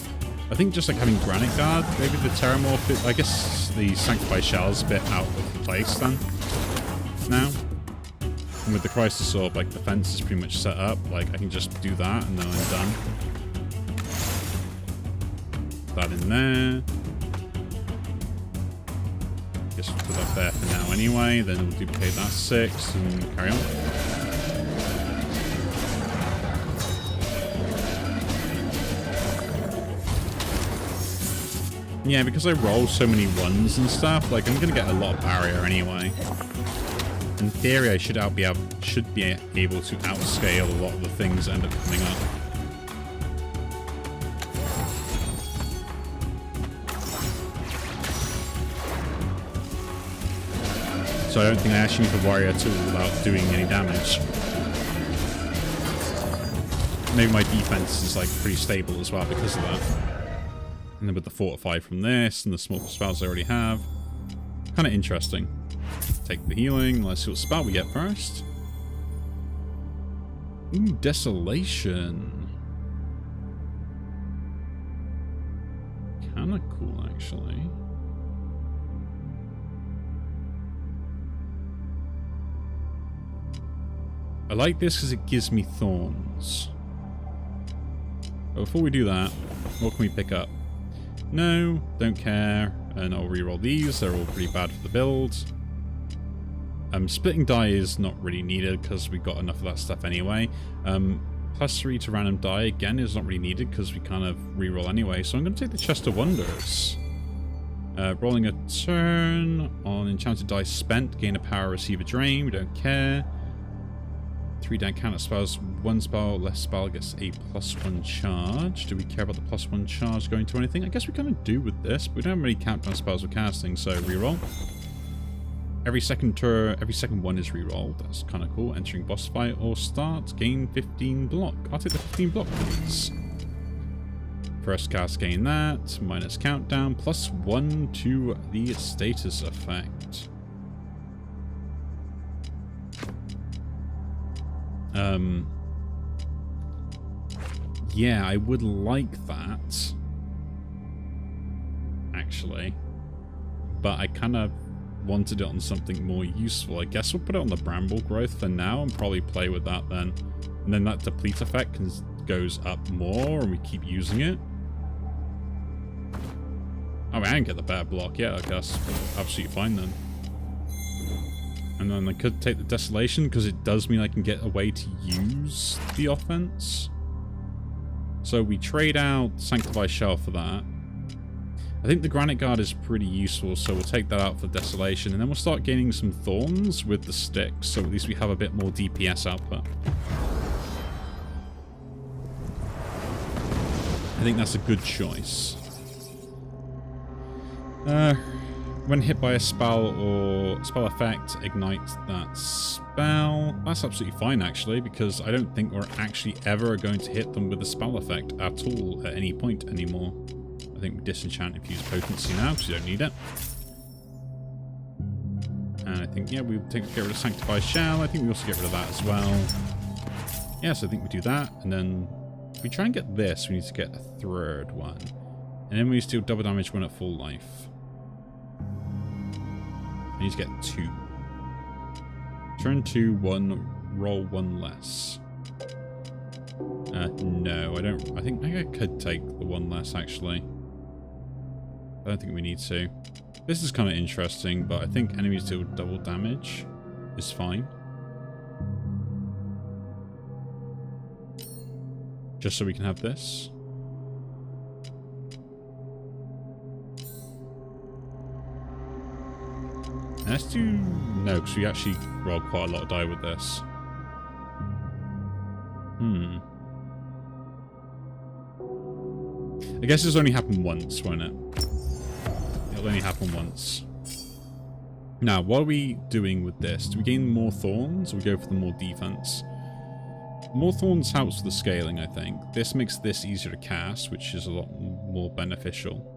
I think just like having Granite Guard, maybe the Terramorph, I guess the Sanctified Shell's a bit out of place then. Now. And with the Crisis Orb, like the fence is pretty much set up. Like I can just do that and then I'm done. That in there. Guess we'll put that there for now anyway. Then we'll duplicate that 6 and carry on. Yeah, because I roll so many 1s and stuff, like I'm gonna get a lot of barrier anyway. In theory, I should be able to outscale a lot of the things that end up coming up. So I don't think I actually need to worry at all about doing any damage. Maybe my defense is like pretty stable as well because of that. And then with the Fortify from this and the small spells I already have. Kind of interesting. Take the healing. Let's see what spell we get first. Ooh, Desolation. Kind of cool, actually. I like this because it gives me thorns. But before we do that, what can we pick up? No, don't care. And I'll reroll these. They're all pretty bad for the build. Splitting die is not really needed because we got enough of that stuff anyway. +3 to random die again is not really needed because we kind of reroll anyway. So I'm going to take the Chest of Wonders. Rolling a turn on enchanted die spent. Gain a power, receive a drain. We don't care. 3 down counter spells. 1 spell, less spell gets a +1 charge. Do we care about the +1 charge going to anything? I guess we kind of do with this, but we don't really count down spells we're casting, so reroll. Every second one is rerolled. That's kind of cool. Entering boss fight or start. Gain 15 block. I'll take the 15 block, please. First cast, gain that. Minus countdown. +1 to the status effect. Yeah, I would like that. Actually. But I kind of wanted it on something more useful. I guess we'll put it on the Bramble Growth for now and probably play with that then. And then that deplete effect goes up more and we keep using it. Oh, I didn't get the better block yet. I guess absolutely fine then. And then I could take the Desolation because it does mean I can get a way to use the offense. So we trade out Sanctified Shell for that. I think the Granite Guard is pretty useful, so we'll take that out for Desolation. And then we'll start gaining some Thorns with the sticks, so at least we have a bit more DPS output. I think that's a good choice. When hit by a spell or spell effect, ignite that spell. That's absolutely fine, actually, because I don't think we're actually ever going to hit them with a spell effect at all at any point anymore. I think we disenchant Infuse Potency now, because we don't need it. And I think, yeah, we'll get rid of Sanctified Shell. I think we also get rid of that as well. Yes, I think we do that, and then if we try and get this, we need to get a third one. And then we still double damage when at full life. I need to get 2. Turn 2, 1, roll 1 less. No, I don't. I think I could take the 1 less, actually. I don't think we need to. This is kind of interesting, but I think enemies deal double damage is fine. Just so we can have this. Let's do... No, because we actually roll quite a lot of die with this. I guess this only happened once, won't it? It'll only happen once. Now, what are we doing with this? Do we gain more thorns, or we go for the more defense? More thorns helps with the scaling, I think. This makes this easier to cast, which is a lot more beneficial.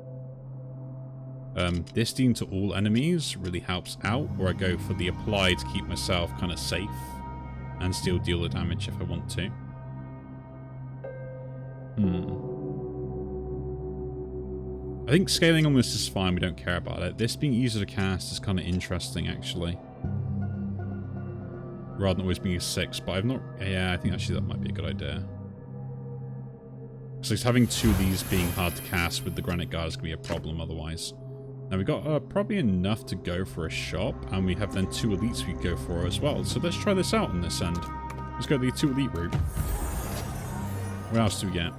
This deemed to all enemies really helps out, or I go for the apply to keep myself kind of safe and still deal the damage if I want to. I think scaling on this is fine, we don't care about it. This being easier to cast is kind of interesting, actually. Rather than always being a 6, but I've not... Yeah, I think actually that might be a good idea. So having 2 of these being hard to cast with the Granite Guard is going to be a problem otherwise. Now we've got probably enough to go for a shop, and we have then 2 elites we can go for as well. So let's try this out on this end. Let's go the 2 elite route. What else do we get?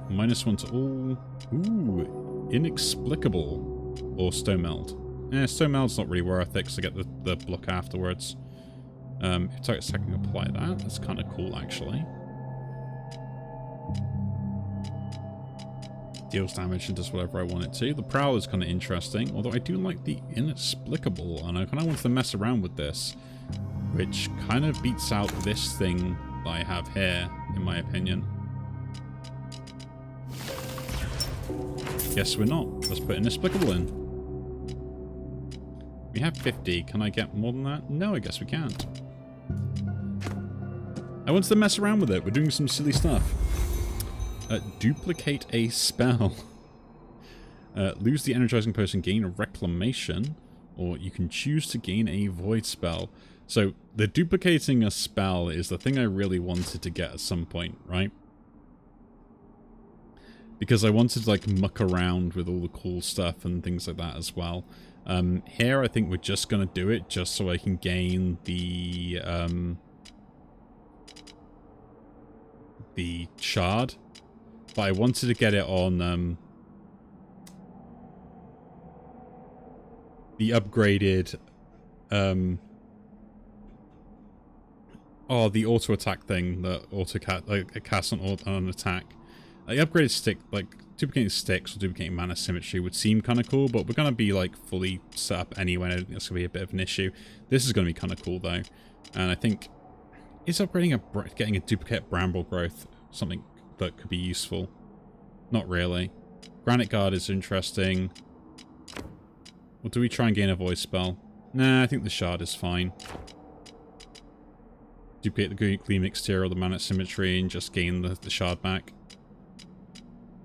-1 to all. Ooh, Inexplicable. Or Stone Meld. Stone Meld's not really worth it because I get the block afterwards. If target second apply that, that's kind of cool actually. Deals damage and does whatever I want it to. The Prowl is kind of interesting, although I do like the Inexplicable, and I kind of want to mess around with this, which kind of beats out this thing that I have here, in my opinion. Guess we're not. Let's put Inexplicable in. We have 50. Can I get more than that? No, I guess we can't. I want to mess around with it. We're doing some silly stuff. Duplicate a spell. Lose the energizing potion, gain a reclamation, or you can choose to gain a void spell. So the duplicating a spell is the thing I really wanted to get at some point, right? Because I wanted to like muck around with all the cool stuff and things like that as well. Here I think we're just going to do it just so I can gain the shard. But I wanted to get it on the upgraded the auto attack thing, the cast on an attack. The upgraded stick, like duplicating sticks or duplicating mana symmetry would seem kind of cool, but we're going to be like fully set up anyway. I think that's going to be a bit of an issue. This is going to be kind of cool though, and I think is upgrading getting a duplicate bramble growth something that could be useful. Not really. Granite Guard is interesting. Or do we try and gain a voice spell? Nah, I think the shard is fine. Duplicate the Gleam Exterior or the mana symmetry and just gain the shard back.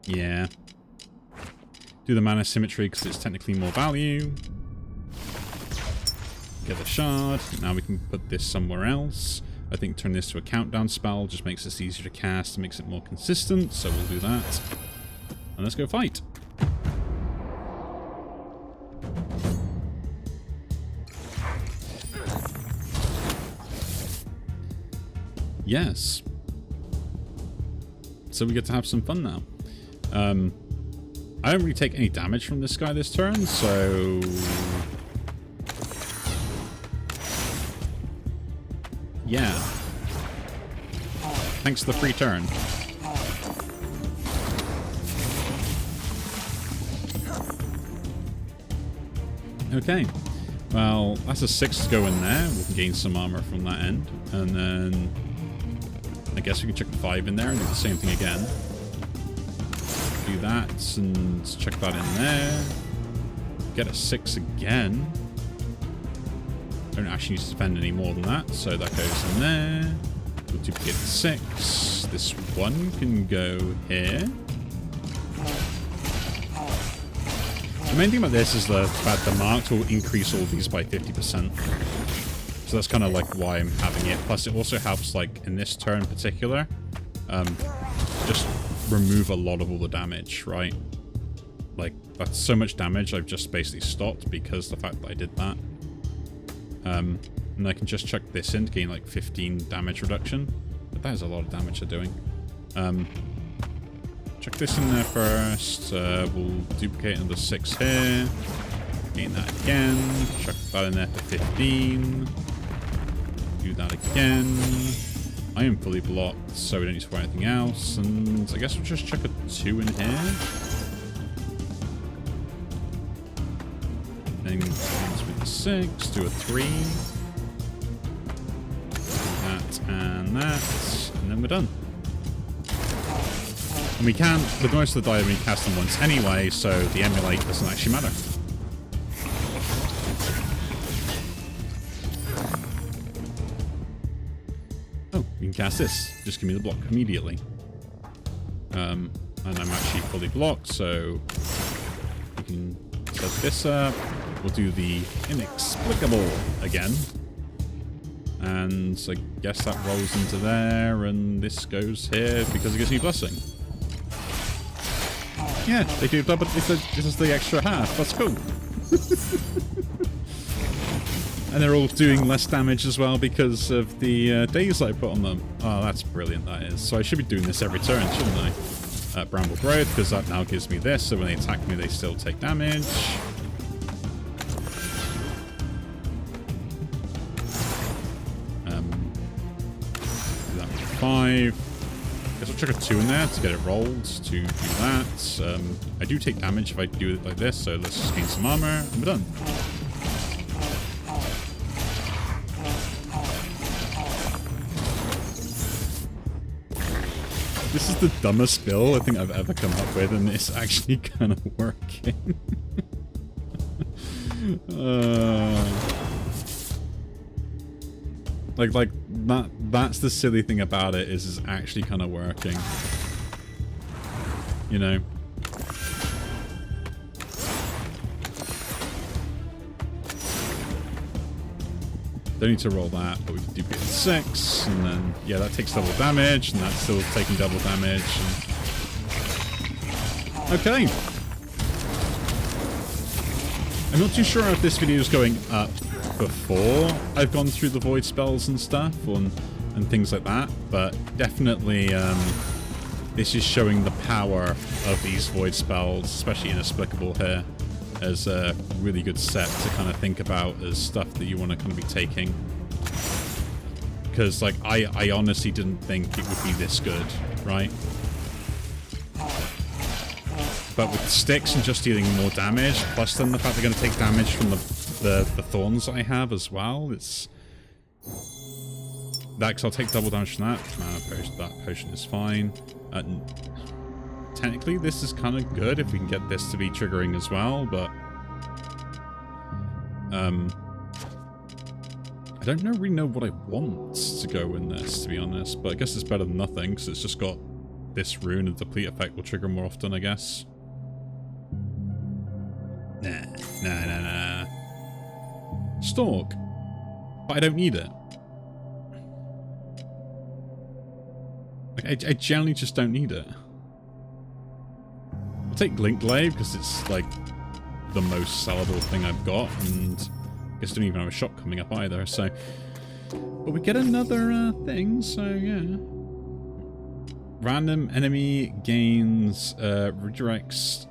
Yeah. Do the mana symmetry because it's technically more value. Get the shard. Now we can put this somewhere else. I think turn this to a countdown spell just makes this easier to cast and makes it more consistent, so we'll do that. And let's go fight. Yes. So we get to have some fun now. I don't really take any damage from this guy this turn, so... yeah. Thanks for the free turn. Okay. Well, that's a 6 to go in there. We can gain some armor from that end. And then... I guess we can chuck the 5 in there and do the same thing again. Do that and chuck that in there. Get a 6 again. Don't actually need to spend any more than that, so that goes in there. We'll duplicate 6. This one can go here. The main thing about this is the fact the marks will increase all these by 50%. So that's kind of like why I'm having it. Plus it also helps, like, in this turn in particular, just remove a lot of all the damage, right? Like, that's so much damage I've just basically stopped because the fact that I did that. And I can just chuck this in to gain like 15 damage reduction. But that is a lot of damage they're doing. Chuck this in there first. We'll duplicate another 6 here. Gain that again. Chuck that in there for 15. Do that again. I am fully blocked, so we don't need to worry anything else. And I guess we'll just chuck a 2 in here. Then with the 6, do a 3. Do that and that. And then we're done. And we can, with most of the die, we cast them once anyway, so the emulate doesn't actually matter. Oh, we can cast this. Just give me the block immediately. And I'm actually fully blocked, so we can set this up. We'll do the Inexplicable again. And I guess that rolls into there, and this goes here because it gives me Blessing. Yeah, they do double. This is the extra half. That's cool. And they're all doing less damage as well because of the days I put on them. Oh, that's brilliant, that is. So I should be doing this every turn, shouldn't I? Bramble Growth, because that now gives me this, so when they attack me, they still take damage. Do that with 5. Guess I'll chuck a 2 in there to get it rolled to do that. I do take damage if I do it like this, so let's just gain some armor, and we're done. This is the dumbest build I think I've ever come up with, and it's actually kind of working. Like that's the silly thing about it, is it's actually kind of working. You know? Don't need to roll that, but we can duplicate 6, and then, yeah, that takes double damage, and that's still taking double damage. And... okay. I'm not too sure if this video is going up before I've gone through the void spells and stuff, and things like that, but definitely this is showing the power of these void spells, especially Inexplicable here, as a really good set to kind of think about as stuff that you want to kind of be taking. Because, like, I honestly didn't think it would be this good, right? But with sticks and just dealing more damage, plus then the fact they're going to take damage from the thorns I have as well, it's... that, because I'll take double damage from that. Mana potion, that potion is fine. Technically, this is kind of good if we can get this to be triggering as well, but... I don't really know what I want to go in this, to be honest, but I guess it's better than nothing, because it's just got this rune, and the deplete effect will trigger more often, I guess. Nah. Stalk. But I don't need it. Like, I generally just don't need it. I'll take Glaive because it's like the most sellable thing I've got, and I guess I don't even have a shop coming up either, so... but we get another thing, so yeah. Random enemy gains redirects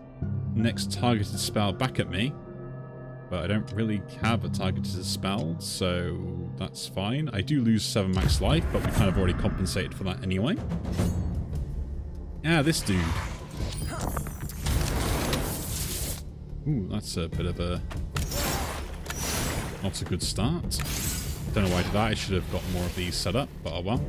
next targeted spell back at me, but I don't really have a targeted spell, so that's fine. I do lose 7 max life, but we kind of already compensated for that anyway. Yeah, this dude. Ooh, that's a bit of a... not a good start. Don't know why I did that. I should have got more of these set up, but oh well.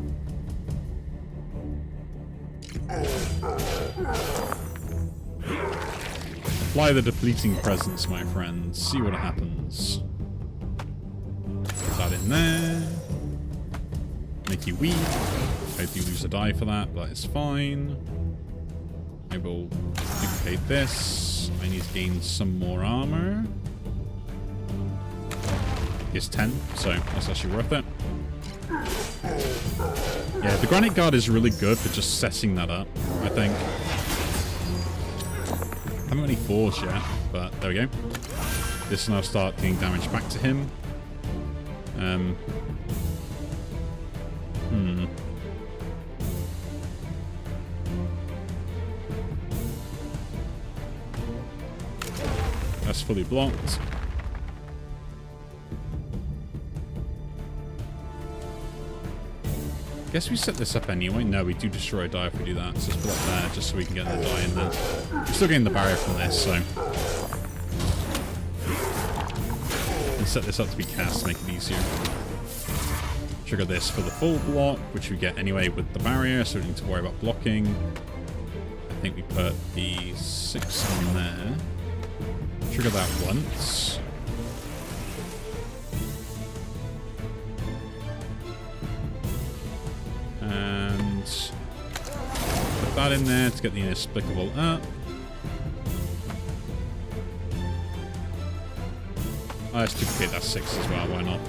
Apply the depleting presence, my friends. See what happens. Put that in there. make you weak. I do lose a die for that, but it's fine. I will duplicate this. I need to gain some more armor. It's 10, so that's actually worth it. Yeah, the Granite Guard is really good for just setting that up, I think. I haven't really forged yet, but there we go. This will now start doing damage back to him. That's fully blocked. Guess we set this up anyway. No, we do destroy a die if we do that. So let's put it there just so we can get the die in there. We're still getting the barrier from this, so we'll set this up to be cast to make it easier. Trigger this for the full block, which we get anyway with the barrier, so we don't need to worry about blocking. I think we put the 6 on there. Trigger that once. And put that in there to get the Inexplicable up. Let's duplicate that 6 as well, why not?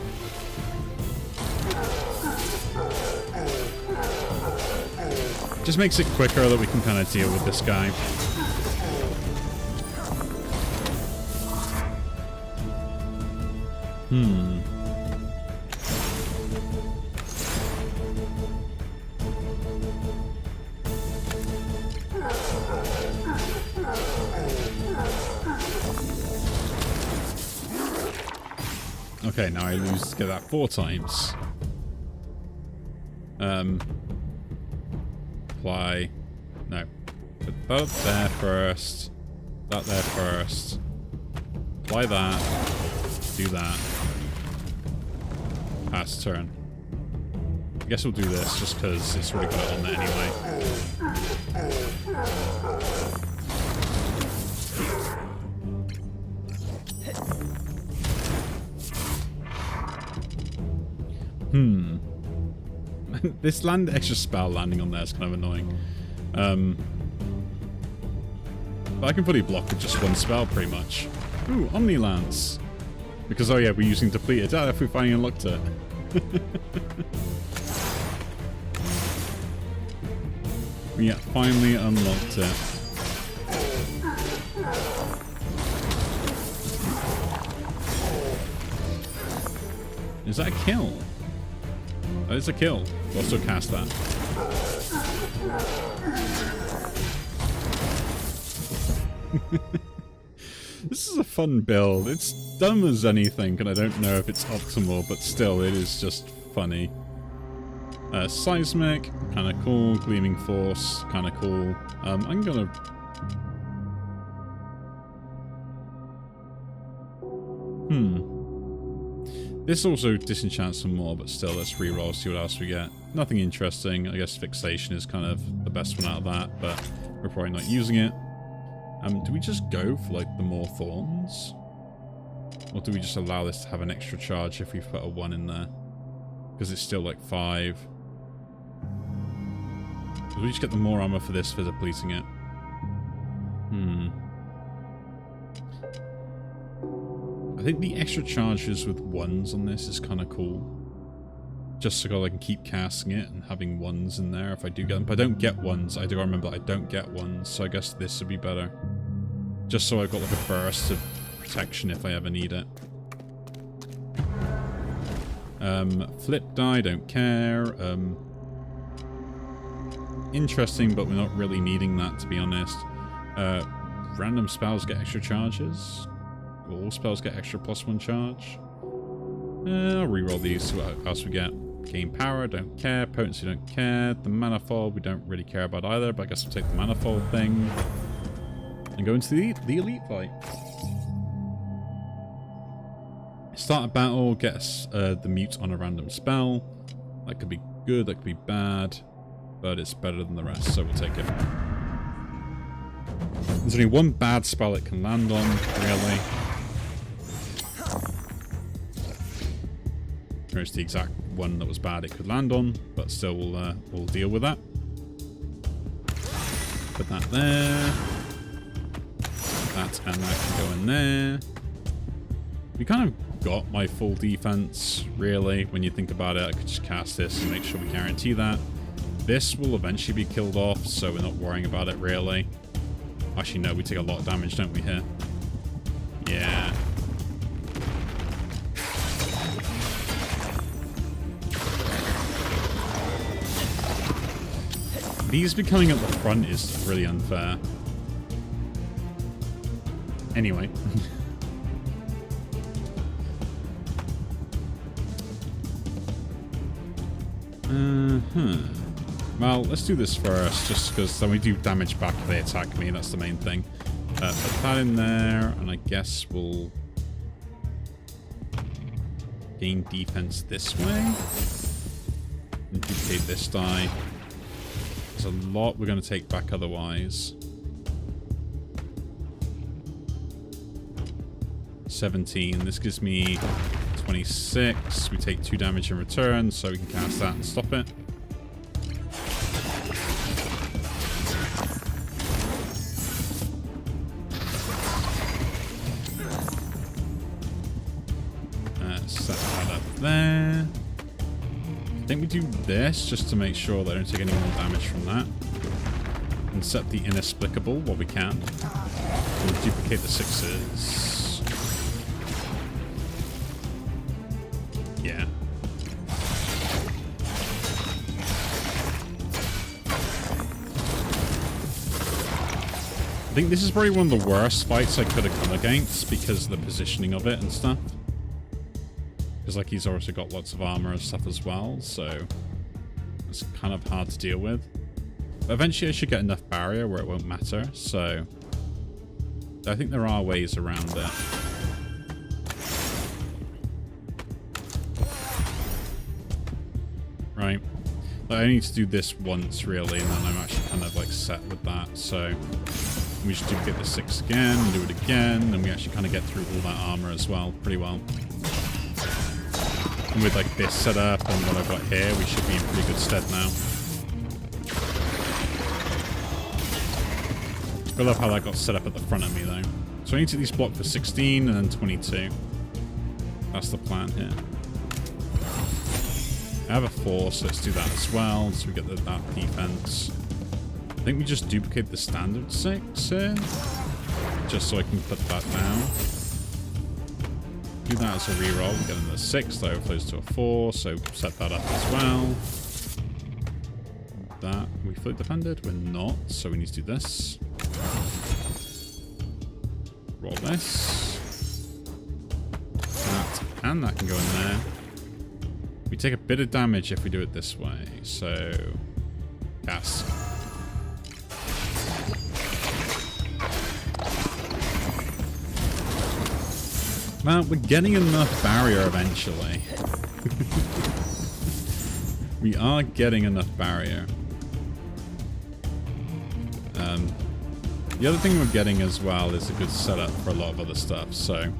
Just makes it quicker that we can kind of deal with this guy. Okay, now I lose to get that 4 times. Apply. No. Put that up there first. That there first. Apply that. Do that. Pass turn. I guess we'll do this just because it's already got it on there anyway. This extra spell landing on there is kind of annoying. But I can fully block with just one spell pretty much. Ooh, Omni Lance. Because, oh yeah, we're using depleted. Ah, if we finally unlocked it. We finally unlocked it. Is that a kill? That is a kill. We'll also cast that. This is a fun build. It's dumb as anything, and I don't know if it's optimal, but still, it is just funny. Seismic, kind of cool. Gleaming Force, kind of cool. I'm gonna... This also disenchants some more, but still, let's reroll, see what else we get. Nothing interesting. I guess Fixation is kind of the best one out of that, but we're probably not using it. Do we just go for, like, the more thorns? Or do we just allow this to have an extra charge if we put a 1 in there? Because it's still, like, 5. Do we just get the more armor for this for depleting it? I think the extra charges with 1s on this is kind of cool. Just so I can keep casting it and having 1s in there if I do get them. But I don't get 1s. I do remember I don't get 1s, so I guess this would be better. Just so I've got like a burst of protection if I ever need it. Flip die, don't care. Interesting, but we're not really needing that, to be honest. Random spells get extra charges. All spells get extra +1 charge. I'll reroll these, see what else we get. Gain power, don't care. Potency, don't care. The manifold, we don't really care about either, but I guess we'll take the manifold thing. And go into the elite fight. Start a battle, get the mute on a random spell. That could be good, that could be bad. But it's better than the rest, so we'll take it. There's only one bad spell it can land on, really. Here's the exact one that was bad it could land on, but still we'll deal with that. Put that there. That and that can go in there. We kind of got my full defense, really, when you think about it. I could just cast this and make sure we guarantee that. This will eventually be killed off, so we're not worrying about it, really. Actually, no, we take a lot of damage, don't we, here? Yeah. These becoming at the front is really unfair. Anyway. Well, let's do this first, just because then we do damage back if they attack me. That's the main thing. Put that in there, and I guess we'll gain defense this way. And duplicate this die. There's a lot we're going to take back otherwise. 17. This gives me 26. We take 2 damage in return, so we can cast that and stop it. Set that up there. I think we do this just to make sure that I don't take any more damage from that. And set the Inexplicable while we can. We'll duplicate the 6s. Yeah. I think this is probably one of the worst fights I could have come against because of the positioning of it and stuff. Because like he's also got lots of armor and stuff as well, so it's kind of hard to deal with. But eventually I should get enough barrier where it won't matter, so I think there are ways around it. Right. But I need to do this once really, and then I'm actually kind of like set with that, so we just duplicate the 6 again, do it again, and we actually kind of get through all that armor as well, pretty well. And with like this setup and what I've got here, we should be in pretty good stead now. I love how that got set up at the front of me though. So I need to at least block for 16 and then 22. That's the plan here. I have a 4, so let's do that as well, so we get that defense. I think we just duplicate the standard 6 here, just so I can put that down. Do that as a reroll. We get another 6 that overflows to a 4, so set that up as well. That, are we fully defended? We're not, so we need to do this. Roll this. That and that can go in there. We take a bit of damage if we do it this way, so cast. Well, we're getting enough barrier eventually. We are getting enough barrier. The other thing we're getting as well is a good setup for a lot of other stuff, so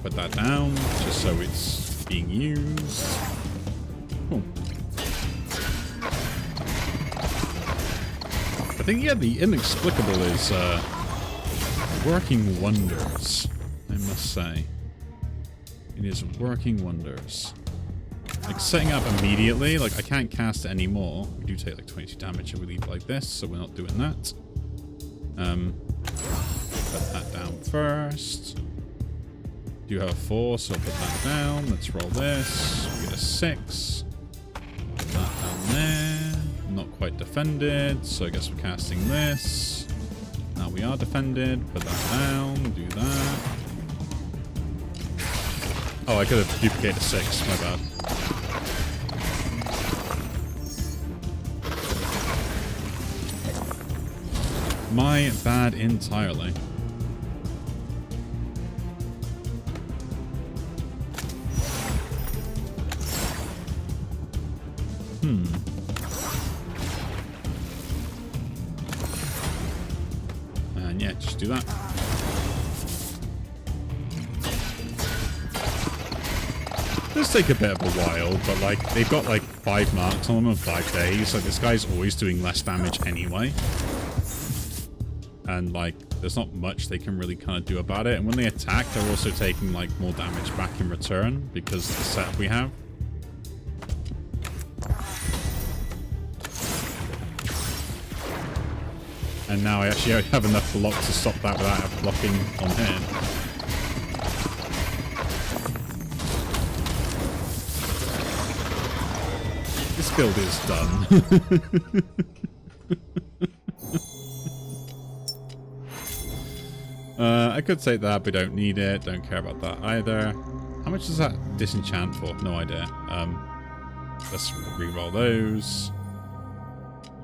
put that down just so it's being used. Cool. I think, yeah, the Inexplicable is working wonders, I must say. It is working wonders. Like, setting up immediately, like, I can't cast it anymore. We do take, like, 22 damage if we leave like this, so we're not doing that. Put that down first. Do have a 4, so I'll put that down. Let's roll this. We get a 6. Put that down there. Not quite defended, so I guess we're casting this. Now we are defended. Put that down. Do that. Oh, I could have duplicated a 6. My bad. My bad entirely. And yeah, just do that. does take a bit of a while, but like they've got like 5 marks on them in 5 days. Like this guy's always doing less damage anyway. And like there's not much they can really kind of do about it. And when they attack, they're also taking like more damage back in return because of the setup we have. And now I actually have enough block to stop that without blocking on him. This build is done. I could take that, but don't need it. Don't care about that either. How much does that disenchant for? No idea. Let's re-roll those.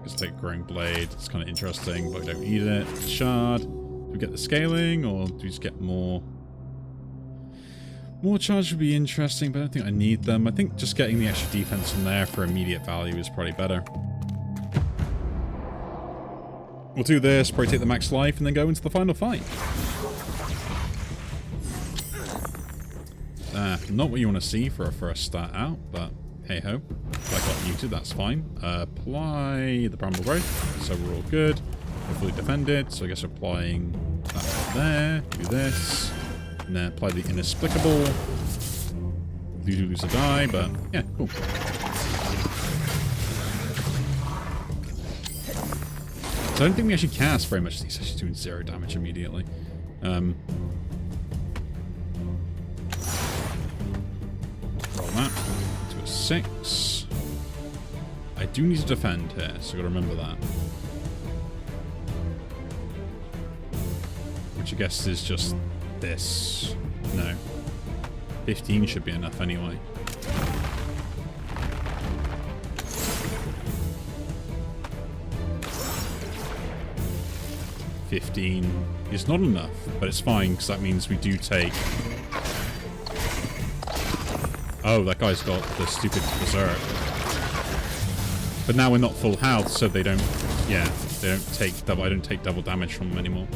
Let's take Growing Blade. It's kind of interesting, but we don't need it. Shard. Do we get the scaling, or do we just get more? More charge would be interesting, but I don't think I need them. I think just getting the extra defense from there for immediate value is probably better. We'll do this, probably take the max life, and then go into the final fight. Not what you want to see for a first start out, but hey-ho. If I got muted, that's fine. Apply the Bramble Growth, so we're all good. We're fully defended, so I guess applying that right there. Do this. And then apply the Inexplicable. You do lose a die, but yeah, cool. So I don't think we actually cast very much. He's actually doing 0 damage immediately. Roll that to a 6. I do need to defend here, so I've got to remember that. Which I guess is just this. No. 15 should be enough anyway. $15 is not enough, but it's fine because that means we do take. Oh, that guy's got the stupid berserk. But now we're not full health, so they don't. Yeah, they don't take double. I don't take double damage from them anymore.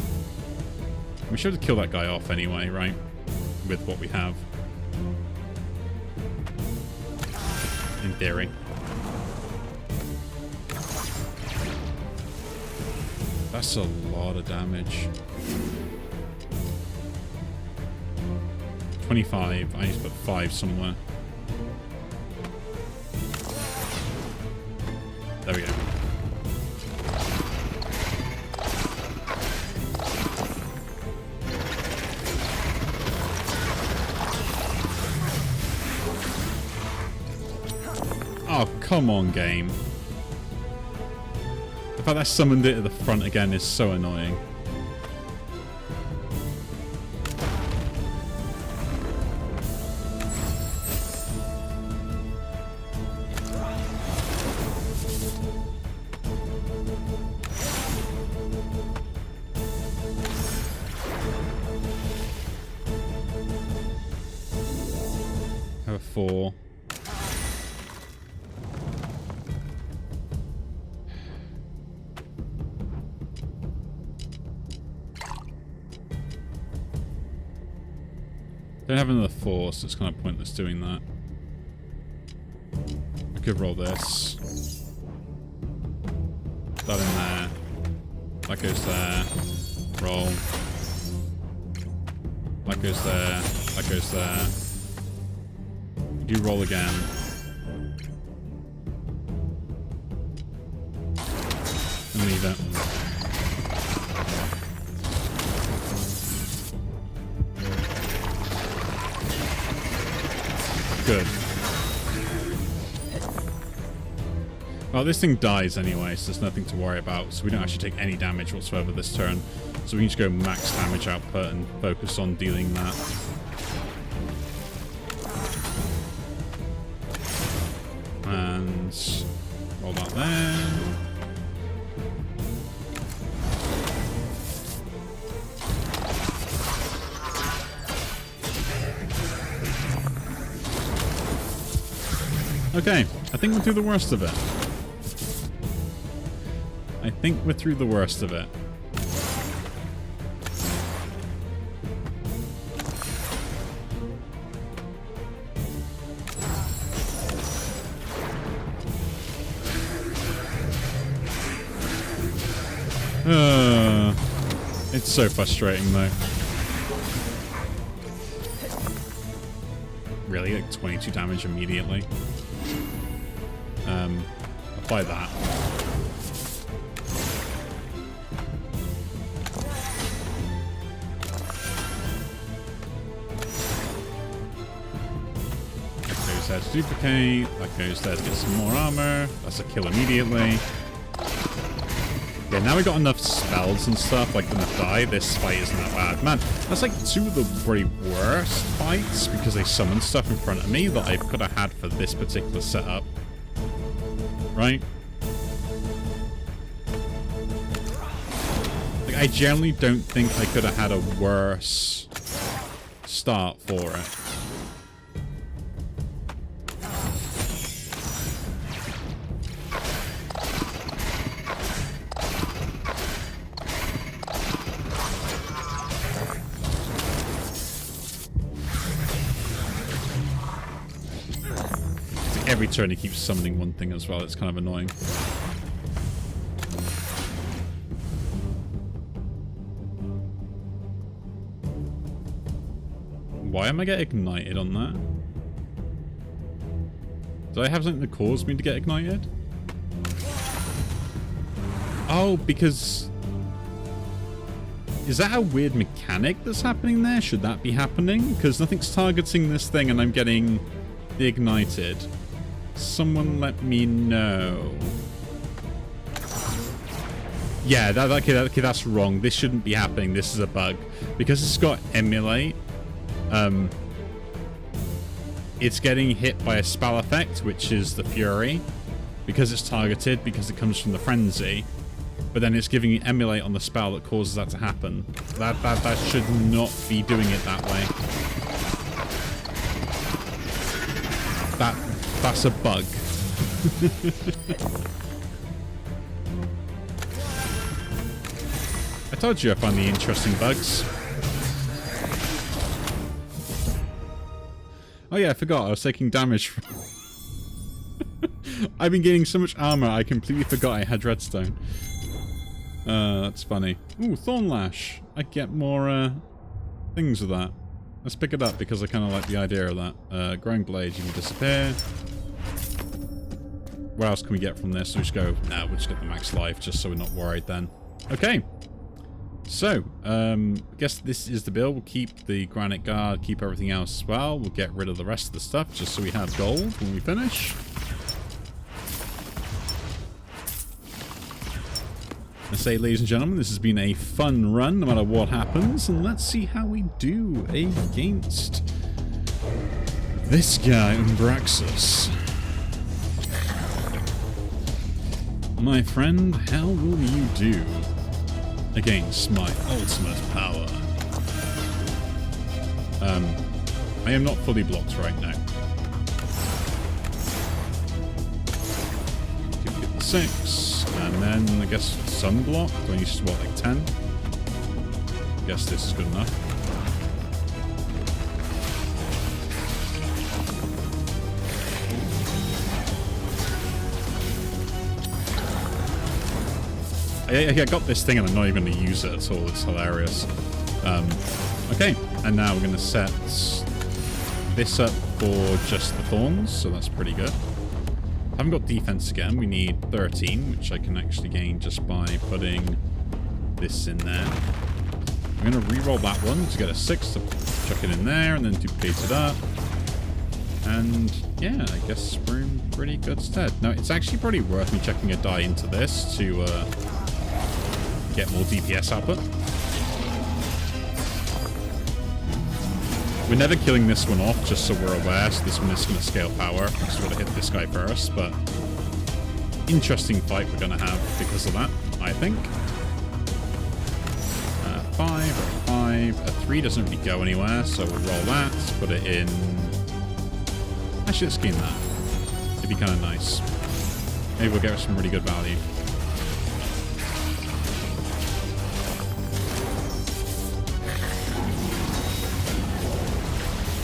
We should have killed that guy off anyway, right? With what we have. In theory. That's a lot of damage. 25. I need to put 5 somewhere. There we go. Oh, come on, game. The fact that I summoned it at the front again is so annoying. Have a 4. Don't have another 4, so it's kind of pointless doing that. I could roll this. That in there. That goes there. Roll. That goes there. That goes there. You roll again. And leave it. Good. Well, this thing dies anyway, so there's nothing to worry about. So we don't actually take any damage whatsoever this turn. So we can just go max damage output and focus on dealing that. And roll that there. Okay, I think we're through the worst of it. I think we're through the worst of it. It's so frustrating, though. Really? Like 22 damage immediately? Apply that. That goes there to duplicate. That goes there to get some more armor. That's a kill immediately. Yeah, now we got enough spells and stuff, like enough die. This fight isn't that bad. Man, that's like two of the very worst fights because they summoned stuff in front of me that I could have had for this particular setup. Right? Like, I generally don't think I could have had a worse start for it. Every turn he keeps summoning one thing as well. It's kind of annoying. Why am I getting ignited on that? Did I have something that caused me to get ignited? Oh, because... Is that a weird mechanic that's happening there? Should that be happening? Because nothing's targeting this thing and I'm getting ignited. Someone let me know. Yeah, okay, that's wrong. This shouldn't be happening. This is a bug. Because it's got emulate, it's getting hit by a spell effect, which is the Fury. Because it's targeted, because it comes from the Frenzy. But then it's giving you emulate on the spell that causes that to happen. That should not be doing it that way. That's a bug. I told you I found the interesting bugs. Oh yeah, I forgot. I was taking damage from... I've been gaining so much armor, I completely forgot I had redstone. That's funny. Ooh, Thornlash. I get more things with that. Let's pick it up because I kind of like the idea of that. Growing Blade, you can disappear. What else can we get from this? We'll just go, nah, we'll just get the max life just so we're not worried then. Okay. So, I guess this is the build. We'll keep the Granite Guard, keep everything else as well. We'll get rid of the rest of the stuff just so we have gold when we finish. I say, ladies and gentlemen, this has been a fun run no matter what happens, and let's see how we do against this guy, Umbraxus. My friend, how will you do against my ultimate power? I am not fully blocked right now. 6, and then I guess sunblock. Do I need to what, like 10? Guess this is good enough. I got this thing and I'm not even going to use it at all. It's hilarious. Okay, and now we're going to set this up for just the thorns, so that's pretty good. Haven't got defense again. We need 13, which I can actually gain just by putting this in there. I'm going to re-roll that one to get a 6 to chuck it in there and then duplicate it up. And yeah, I guess we're in pretty good stead. Now, it's actually probably worth me chucking a die into this to get more DPS output. We're never killing this one off, just so we're aware. So this one is going to scale power. So we're going to hit this guy first, but interesting fight we're going to have because of that, I think. 5, a 3 doesn't really go anywhere, so we'll roll that, put it in. Actually, let's gain that. It'd be kind of nice. Maybe we'll get some really good value.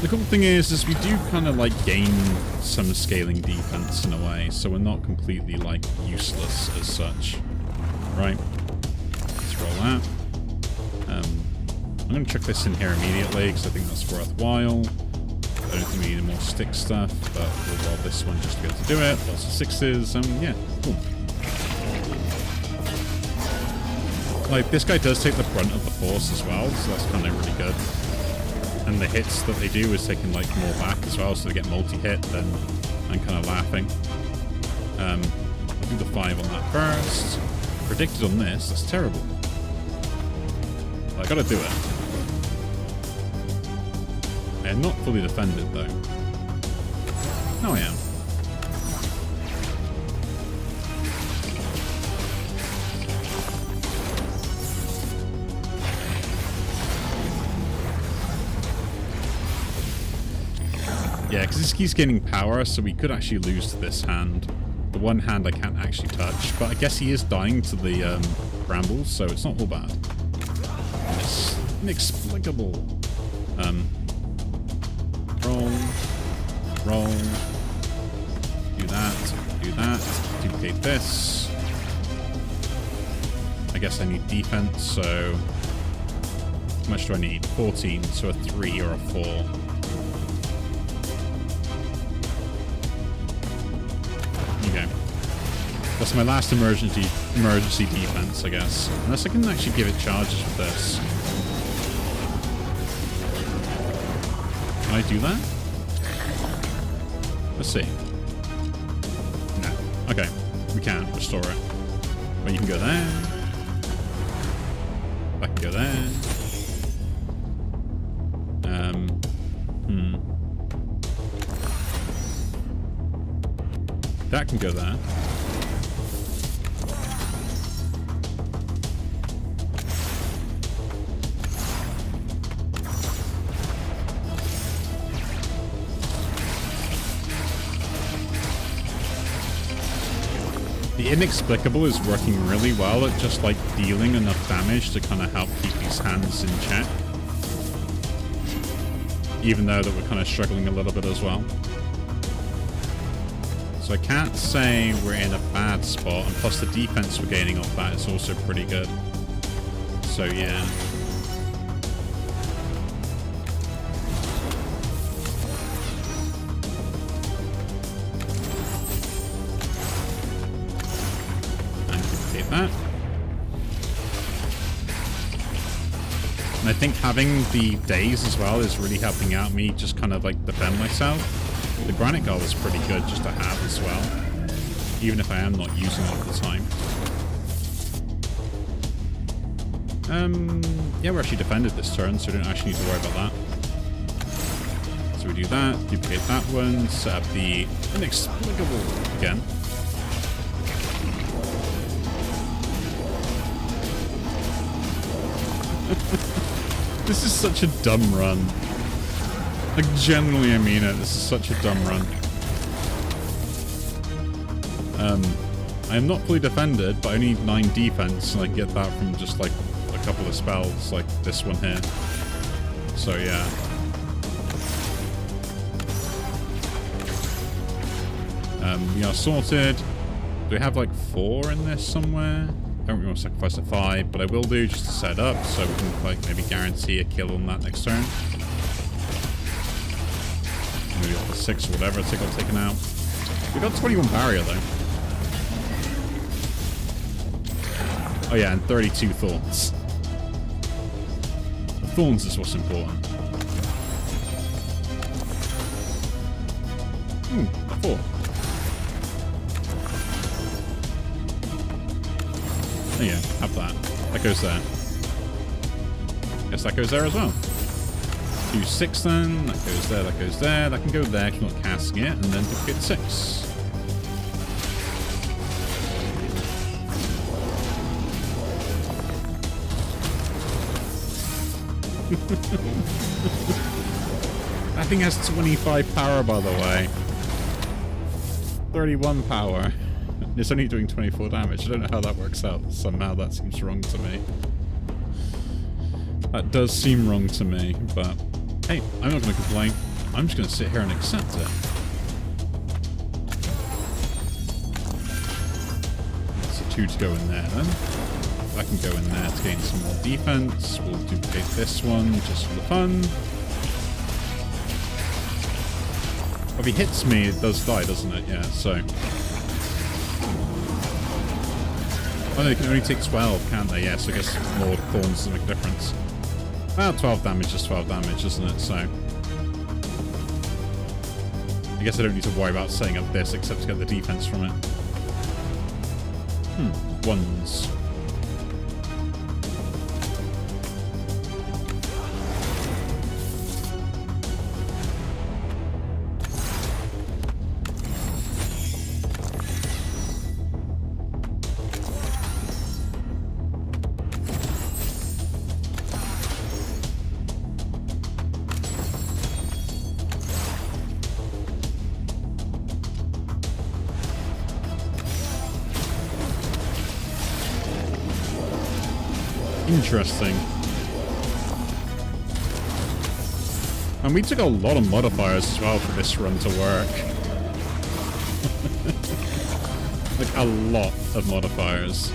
The cool thing is we do kind of like gain some scaling defense in a way, so we're not completely like useless as such, right? control that. I'm going to chuck this in here immediately because I think that's worthwhile. I don't think we need any more stick stuff, but we'll roll this one just to be able to do it. Lots of sixes, yeah, cool. Like, this guy does take the brunt of the force as well, so that's kind of really good. And the hits that they do is taking, like, more back as well, so they get multi-hit, then I'm kind of laughing. I'll do the 5 on that first. Predicted on this, that's terrible. I gotta do it. I am not fully defended, though. No, I am. Yeah, because this keeps gaining power, so we could actually lose to this hand. The one hand I can't actually touch, but I guess he is dying to the brambles, so it's not all bad. It's inexplicable. Roll. Roll. Do that. Duplicate this. I guess I need defense, so... How much do I need? 14, so a 3 or a 4. Okay. That's my last emergency defense, I guess. Unless I can actually give it charges with this. Can I do that? Let's see. No. Okay. We can't restore it. But you can go there. I can go there. That can go there. The Inexplicable is working really well at just like dealing enough damage to kind of help keep these hands in check. Even though that we're kind of struggling a little bit as well. So I can't say we're in a bad spot, and plus the defense we're gaining off that is also pretty good. So yeah. And duplicate that. And I think having the days as well is really helping out me just kind of like defend myself. The granite guard is pretty good just to have as well, even if I am not using it all the time. Yeah, we're actually defended this turn, so we don't actually need to worry about that. So we do that, duplicate that one, set up the Inexplicable again. This is such a dumb run. Like, genuinely, I mean it. This is such a dumb run. I am not fully defended, but I need 9 defense, and I get that from just, like, a couple of spells, like this one here. So, yeah. We are sorted. Do we have, like, 4 in this somewhere? I don't really want to sacrifice a 5, but I will do just to set up, so we can, like, maybe guarantee a kill on that next turn. Maybe like a 6 or whatever I got taken out. We got 21 barrier though. Oh yeah, and 32 thorns. The thorns is what's important. A 4. Oh yeah, have that. That goes there. Guess that goes there as well. 2 6 then, that goes there, that goes there, that can go there if you're not casting it, and then duplicate 6. That thing has 25 power, by the way. 31 power. It's only doing 24 damage. I don't know how that works out. Somehow that seems wrong to me. That does seem wrong to me, but... Hey, I'm not going to complain. I'm just going to sit here and accept it. So 2 to go in there then. I can go in there to gain some more defense. We'll duplicate this one just for the fun. If he hits me, it does die, doesn't it? Yeah, so... Oh, no, they can only take 12, can't they? Yeah, so I guess more thorns doesn't make a difference. Well, 12 damage is 12 damage, isn't it? So... I guess I don't need to worry about setting up this except to get the defense from it. Ones. Interesting. And we took a lot of modifiers as well for this run to work. Like a lot of modifiers.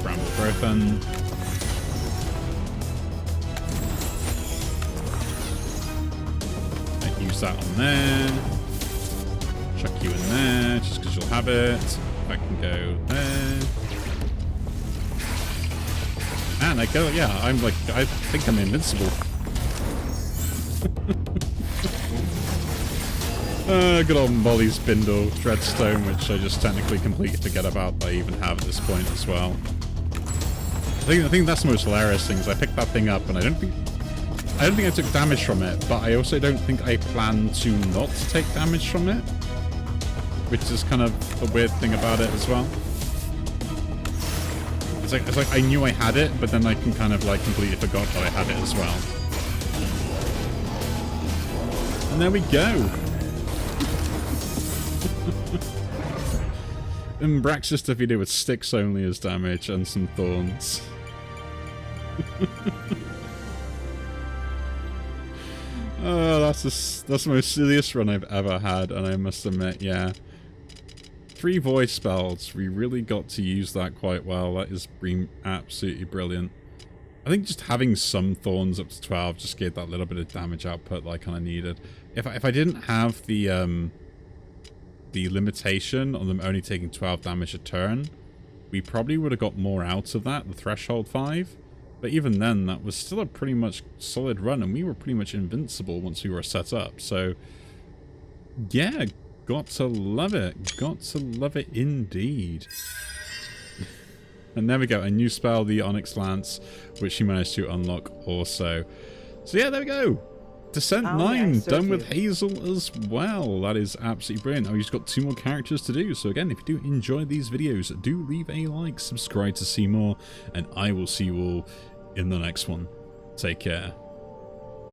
Bramble Growthen. Use that on there. Chuck you in there, just because you'll have it. I can go there. And I go, yeah, I'm like, I think I'm invincible. Good old Molly's Bindle, Dreadstone, which I just technically completely forget about that I even have at this point as well. I think that's the most hilarious thing, is I picked that thing up and I don't think I took damage from it, but I also don't think I plan to not take damage from it. Which is kind of a weird thing about it as well. It's like I knew I had it, but then I can kind of like completely forgot that I had it as well. And there we go. And Brax just defeated with sticks only as damage and some thorns. Oh, that's the most silliest run I've ever had, and I must admit, yeah. 3 voice spells. We really got to use that quite well. That is absolutely brilliant. I think just having some thorns up to 12 just gave that little bit of damage output that I kind of needed. If I didn't have the limitation on them only taking 12 damage a turn, we probably would have got more out of that, the threshold 5. But even then, that was still a pretty much solid run, and we were pretty much invincible once we were set up. So, yeah, got to love it. Got to love it indeed. And there we go, a new spell, the Onyx Lance, which she managed to unlock also. So yeah, there we go. Descent 9, done with Hazel as well. That is absolutely brilliant. Now, we've just got 2 more characters to do. So again, if you do enjoy these videos, do leave a like, subscribe to see more, and I will see you all in the next one. Take care.